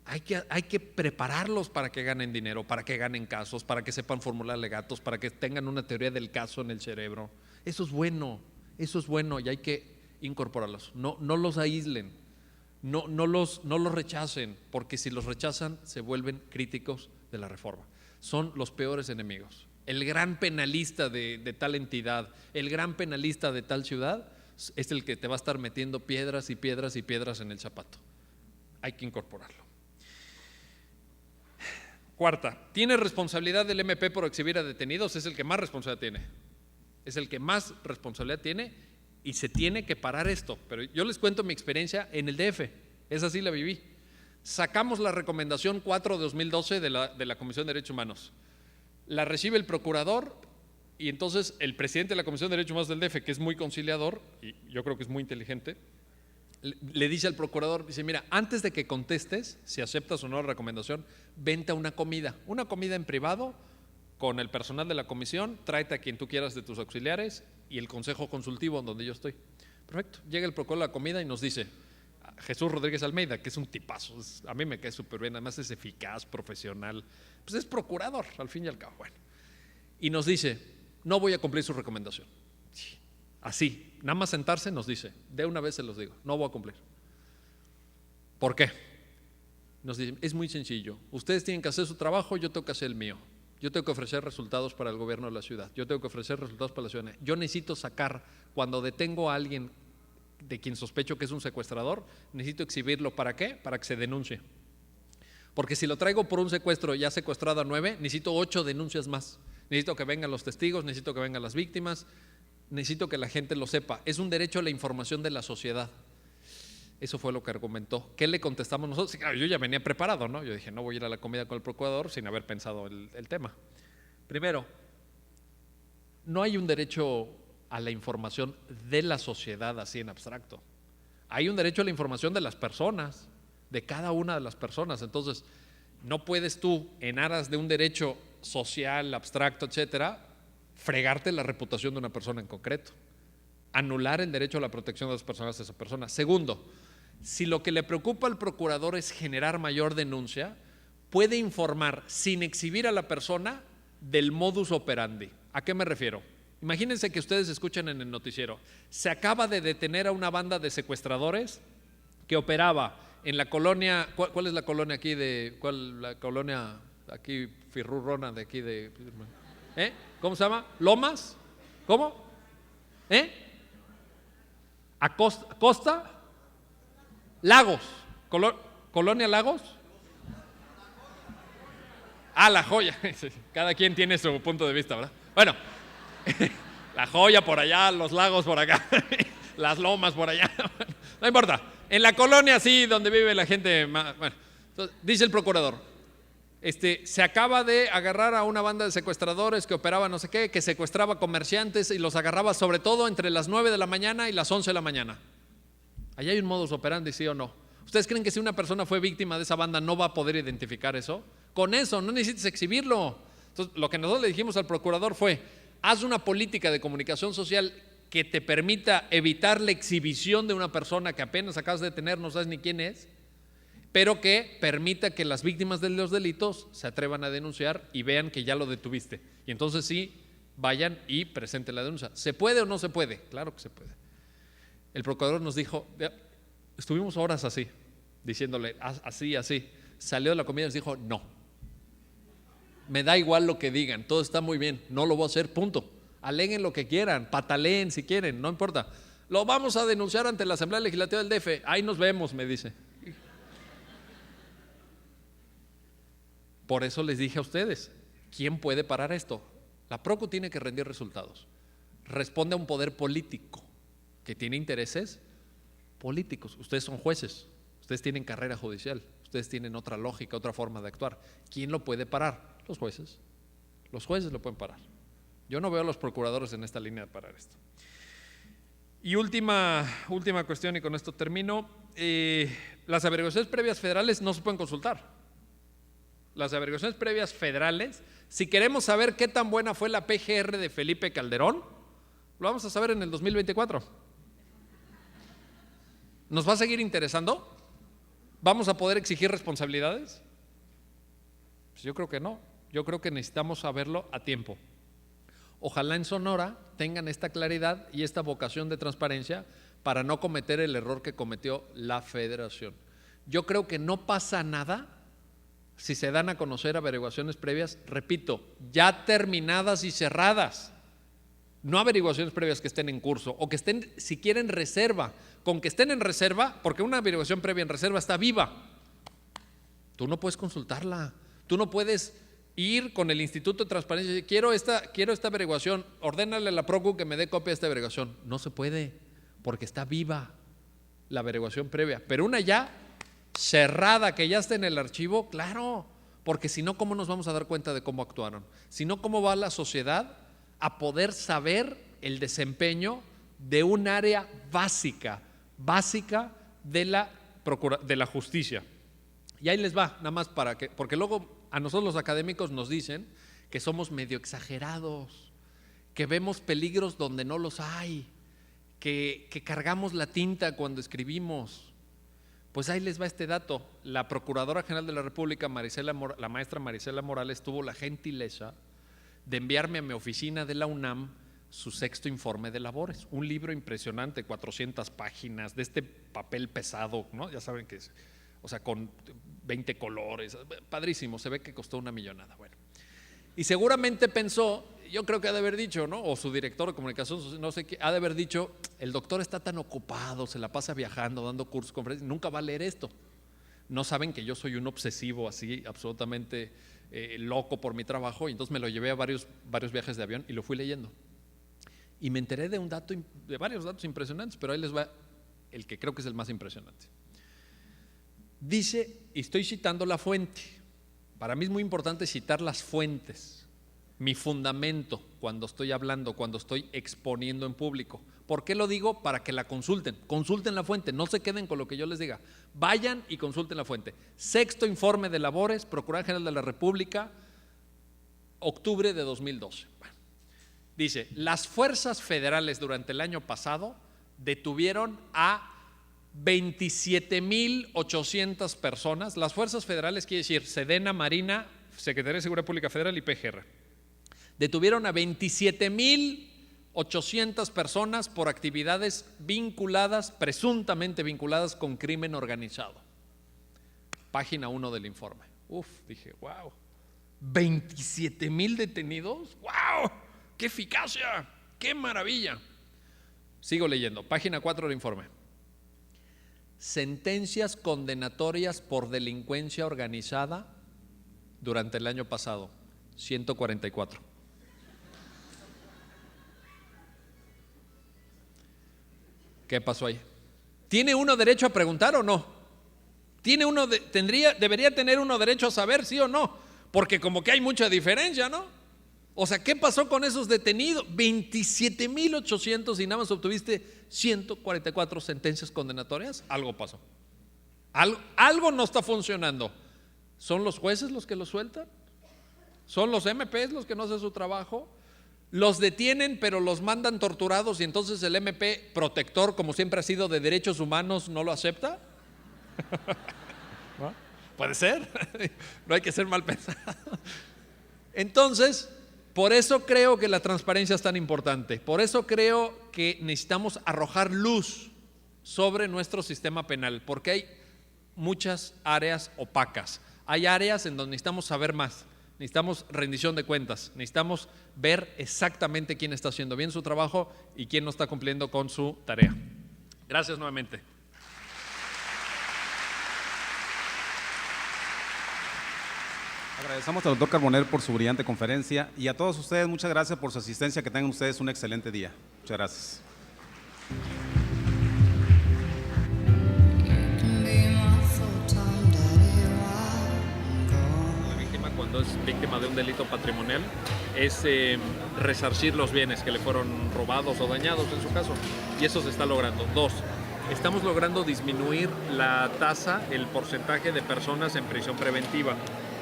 hay que prepararlos para que ganen dinero, para que ganen casos, para que sepan formular alegatos, para que tengan una teoría del caso en el cerebro. Eso es bueno y hay que incorporarlos. No los aíslen, no los rechacen, porque si los rechazan se vuelven críticos de la reforma. Son los peores enemigos. El gran penalista de tal entidad, el gran penalista de tal ciudad es el que te va a estar metiendo piedras y piedras y piedras en el zapato. Hay que incorporarlo. Cuarta, ¿tiene responsabilidad del MP por exhibir a detenidos? Es el que más responsabilidad tiene. Es el que más responsabilidad tiene y se tiene que parar esto. Pero yo les cuento mi experiencia en el DF. Esa sí la viví. Sacamos la recomendación 4 de 2012 de la Comisión de Derechos Humanos. La recibe el procurador y entonces el presidente de la Comisión de Derechos Humanos del DF, que es muy conciliador y yo creo que es muy inteligente, le dice al procurador, dice, mira, antes de que contestes si aceptas o no la recomendación, vente a una comida en privado con el personal de la comisión, tráete a quien tú quieras de tus auxiliares y el consejo consultivo en donde yo estoy. Perfecto, llega el procurador a la comida y nos dice, Jesús Rodríguez Almeida, que es un tipazo, a mí me cae súper bien, además es eficaz, profesional, pues es procurador al fin y al cabo. Bueno, y nos dice, no voy a cumplir su recomendación. Así, nada más sentarse nos dice, de una vez se los digo, no voy a cumplir. ¿Por qué? Nos dice, es muy sencillo, ustedes tienen que hacer su trabajo, yo tengo que hacer el mío. Yo tengo que ofrecer resultados para el gobierno de la ciudad, yo tengo que ofrecer resultados para la ciudadanía. Yo necesito sacar, cuando detengo a alguien de quien sospecho que es un secuestrador, necesito exhibirlo. ¿Para qué? Para que se denuncie. Porque si lo traigo por un secuestro y ha secuestrado a 9, necesito 8 denuncias más. Necesito que vengan los testigos, necesito que vengan las víctimas, necesito que la gente lo sepa. Es un derecho a la información de la sociedad. Eso fue lo que argumentó. ¿Qué le contestamos nosotros? Claro, yo ya venía preparado, ¿no? Yo dije, no voy a ir a la comida con el procurador sin haber pensado el tema. Primero, no hay un derecho a la información de la sociedad así en abstracto. Hay un derecho a la información de las personas, de cada una de las personas. Entonces, no puedes tú, en aras de un derecho social, abstracto, etcétera, fregarte la reputación de una persona en concreto, anular el derecho a la protección de las personas de esa persona. Segundo, si lo que le preocupa al procurador es generar mayor denuncia, puede informar sin exhibir a la persona del modus operandi. ¿A qué me refiero? Imagínense que ustedes escuchan en el noticiero, se acaba de detener a una banda de secuestradores que operaba en la colonia, ¿cuál es la colonia aquí la colonia aquí firrurrona de aquí de, ¿cómo se llama? ¿Lomas? ¿Cómo? ¿Acosta? Lagos, Colonia Lagos. La Joya, cada quien tiene su punto de vista, ¿verdad? Bueno, La Joya por allá, los lagos por acá, las lomas por allá, no importa, en la colonia sí, donde vive la gente más, bueno, entonces, dice el procurador, se acaba de agarrar a una banda de secuestradores que operaba no sé qué, que secuestraba comerciantes y los agarraba sobre todo entre las 9 de la mañana y las 11 de la mañana. Allá hay un modus operandi, ¿sí o no? ¿Ustedes creen que si una persona fue víctima de esa banda no va a poder identificar eso? Con eso, no necesitas exhibirlo. Entonces, lo que nosotros le dijimos al procurador fue: haz una política de comunicación social que te permita evitar la exhibición de una persona que apenas acabas de tener, no sabes ni quién es, pero que permita que las víctimas de los delitos se atrevan a denunciar y vean que ya lo detuviste. Y entonces sí, vayan y presenten la denuncia. ¿Se puede o no se puede? Claro que se puede. El procurador nos dijo, estuvimos horas así, diciéndole así, así. Salió de la comida y nos dijo: no, me da igual lo que digan, todo está muy bien, no lo voy a hacer, punto. Aleguen lo que quieran, pataleen si quieren, no importa. Lo vamos a denunciar ante la Asamblea Legislativa del DF. Ahí nos vemos, me dice. Por eso les dije a ustedes, ¿quién puede parar esto? La Procu tiene que rendir resultados. Responde a un poder político que tiene intereses políticos. Ustedes son jueces, ustedes tienen carrera judicial, ustedes tienen otra lógica, otra forma de actuar. ¿Quién lo puede parar? Los jueces. Los jueces lo pueden parar. Yo no veo a los procuradores en esta línea de parar esto. Y última cuestión, y con esto termino. Las averiguaciones previas federales no se pueden consultar. Las averiguaciones previas federales, si queremos saber qué tan buena fue la PGR de Felipe Calderón, lo vamos a saber en el 2024. ¿Nos va a seguir interesando? ¿Vamos a poder exigir responsabilidades? Pues yo creo que no. Yo creo que necesitamos saberlo a tiempo. Ojalá en Sonora tengan esta claridad y esta vocación de transparencia para no cometer el error que cometió la Federación. Yo creo que no pasa nada si se dan a conocer averiguaciones previas, repito, ya terminadas y cerradas. No averiguaciones previas que estén en curso o que estén siquiera en reserva. Con que estén en reserva, porque una averiguación previa en reserva está viva, tú no puedes consultarla. Tú no puedes ir con el Instituto de Transparencia y decir: quiero esta averiguación, ordénale a la Procu que me dé copia de esta averiguación. No se puede, porque está viva la averiguación previa. Pero una ya cerrada, que ya está en el archivo, claro, porque si no, ¿cómo nos vamos a dar cuenta de cómo actuaron? Si no, ¿cómo va la sociedad a poder saber el desempeño de un área básica de la justicia? Y ahí les va, nada más porque luego a nosotros los académicos nos dicen que somos medio exagerados, que vemos peligros donde no los hay, que cargamos la tinta cuando escribimos. Pues ahí les va este dato. La Procuradora General de la República, la maestra Marisela Morales, tuvo la gentileza de enviarme a mi oficina de la UNAM su sexto informe de labores, un libro impresionante, 400 páginas, de este papel pesado, ¿no? Ya saben que es, o sea, con 20 colores, padrísimo, se ve que costó una millonada. Bueno, y seguramente pensó, yo creo que ha de haber dicho, ¿no? O su director de comunicación, no sé qué, ha de haber dicho: el doctor está tan ocupado, se la pasa viajando, dando cursos, conferencias, nunca va a leer esto. No saben que yo soy un obsesivo así, absolutamente loco por mi trabajo, y entonces me lo llevé a varios viajes de avión y lo fui leyendo. Y me enteré de varios datos impresionantes, pero ahí les va el que creo que es el más impresionante. Dice, y estoy citando la fuente, para mí es muy importante citar las fuentes, mi fundamento cuando estoy hablando, cuando estoy exponiendo en público. ¿Por qué lo digo? Para que la consulten la fuente, no se queden con lo que yo les diga, vayan y consulten la fuente. Sexto informe de labores, Procuraduría General de la República, octubre de 2012. Bueno, dice, las fuerzas federales durante el año pasado detuvieron a 27,800 personas. Las fuerzas federales quiere decir Sedena, Marina, Secretaría de Seguridad Pública Federal y PGR. Detuvieron a 27,800 personas por actividades presuntamente vinculadas con crimen organizado. Página 1 del informe. Dije, wow, 27,000 detenidos, wow, qué eficacia, qué maravilla. Sigo leyendo, página 4 del informe. Sentencias condenatorias por delincuencia organizada durante el año pasado, 144. ¿Qué pasó ahí? ¿Tiene uno derecho a preguntar o no? Debería tener uno derecho a saber, sí o no, porque como que hay mucha diferencia, ¿no? O sea, ¿qué pasó con esos detenidos? 27,800 y nada más obtuviste 144 sentencias condenatorias. Algo pasó. Algo no está funcionando. ¿Son los jueces los que los sueltan? ¿Son los MPs los que no hacen su trabajo? Los detienen pero los mandan torturados y entonces el MP protector, como siempre ha sido de derechos humanos, no lo acepta. ¿No? Puede ser, no hay que ser mal pensado. Entonces, por eso creo que la transparencia es tan importante, por eso creo que necesitamos arrojar luz sobre nuestro sistema penal, porque hay muchas áreas opacas, hay áreas en donde necesitamos saber más. Necesitamos rendición de cuentas, necesitamos ver exactamente quién está haciendo bien su trabajo y quién no está cumpliendo con su tarea. Gracias nuevamente. Agradecemos al doctor Carbonell por su brillante conferencia y a todos ustedes muchas gracias por su asistencia, que tengan ustedes un excelente día. Muchas gracias. Cuando es víctima de un delito patrimonial es resarcir los bienes que le fueron robados o dañados en su caso, y eso se está logrando. 2, estamos logrando disminuir la tasa, el porcentaje de personas en prisión preventiva.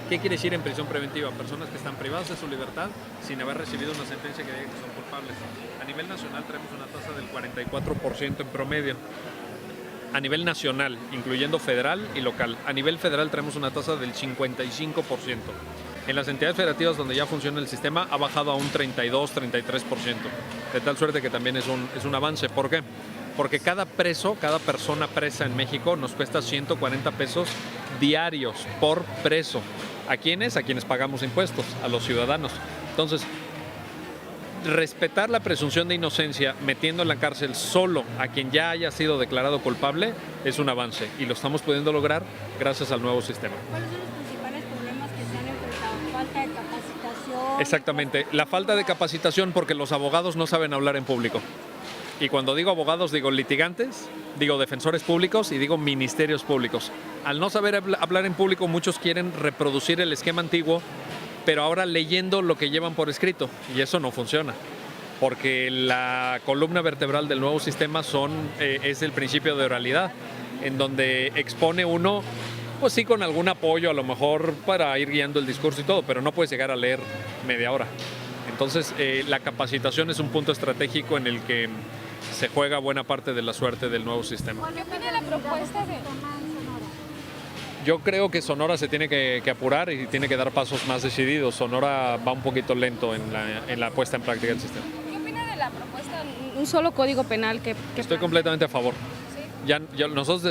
¿Qué quiere decir en prisión preventiva? Personas que están privadas de su libertad sin haber recibido una sentencia que diga que son culpables. A nivel nacional tenemos una tasa del 44% en promedio. A nivel nacional, incluyendo federal y local. A nivel federal tenemos una tasa del 55%. En las entidades federativas donde ya funciona el sistema ha bajado a un 32-33%. De tal suerte que también es un avance. ¿Por qué? Porque cada preso, cada persona presa en México nos cuesta 140 pesos diarios por preso. ¿A quiénes? A quienes pagamos impuestos, a los ciudadanos. Entonces, respetar la presunción de inocencia metiendo en la cárcel solo a quien ya haya sido declarado culpable es un avance y lo estamos pudiendo lograr gracias al nuevo sistema. ¿Cuáles son los principales problemas que se han enfrentado? ¿Falta de capacitación? Exactamente, la falta de capacitación porque los abogados no saben hablar en público. Y cuando digo abogados digo litigantes, digo defensores públicos y digo ministerios públicos. Al no saber hablar en público, muchos quieren reproducir el esquema antiguo, pero ahora leyendo lo que llevan por escrito, y eso no funciona, porque la columna vertebral del nuevo sistema es el principio de oralidad, en donde expone uno, pues sí, con algún apoyo a lo mejor para ir guiando el discurso y todo, pero no puedes llegar a leer media hora. Entonces, la capacitación es un punto estratégico en el que se juega buena parte de la suerte del nuevo sistema. ¿Qué opina de la propuesta de Yo creo que Sonora se tiene que apurar y tiene que dar pasos más decididos. Sonora va un poquito lento en la puesta en práctica del sistema. ¿Qué opina de la propuesta, un solo código penal que Estoy completamente a favor. ¿Sí? Nosotros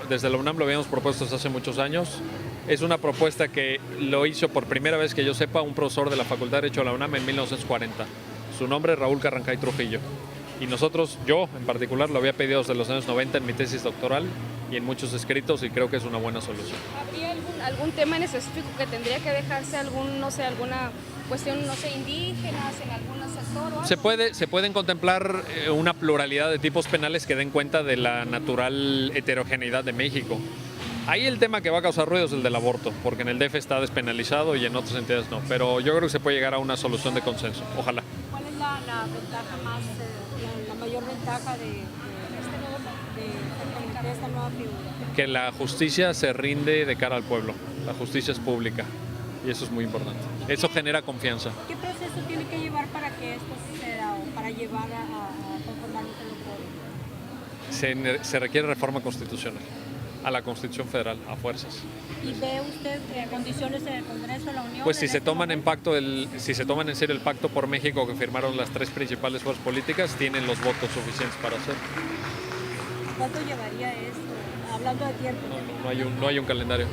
desde la UNAM lo habíamos propuesto hace muchos años. Es una propuesta que lo hizo por primera vez que yo sepa un profesor de la Facultad de Derecho de la UNAM en 1940. Su nombre es Raúl Carrancay Trujillo. Y nosotros, yo en particular, lo había pedido desde los años 90 en mi tesis doctoral y en muchos escritos y creo que es una buena solución. ¿Habría algún tema en específico que tendría que dejarse alguna cuestión, indígenas en algún sector o algo? Se pueden contemplar una pluralidad de tipos penales que den cuenta de la natural heterogeneidad de México. Ahí el tema que va a causar ruido es el del aborto, porque en el DF está despenalizado y en otras entidades no, pero yo creo que se puede llegar a una solución de consenso, ojalá. ¿Cuál es la ventaja la mayor ventaja de esta nueva figura? Que la justicia se rinde de cara al pueblo, la justicia es pública y eso es muy importante, eso genera confianza. ¿Qué proceso tiene que llevar para que esto suceda o para llevar a conformar un código? Se requiere reforma constitucional, a la Constitución Federal, a fuerzas. ¿Y ve usted condiciones en el Congreso de la Unión? Pues si se toman en serio el Pacto por México que firmaron las tres principales fuerzas políticas, tienen los votos suficientes para hacerlo. ¿Cuánto llevaría esto? Hablando de tiempo. No hay un calendario.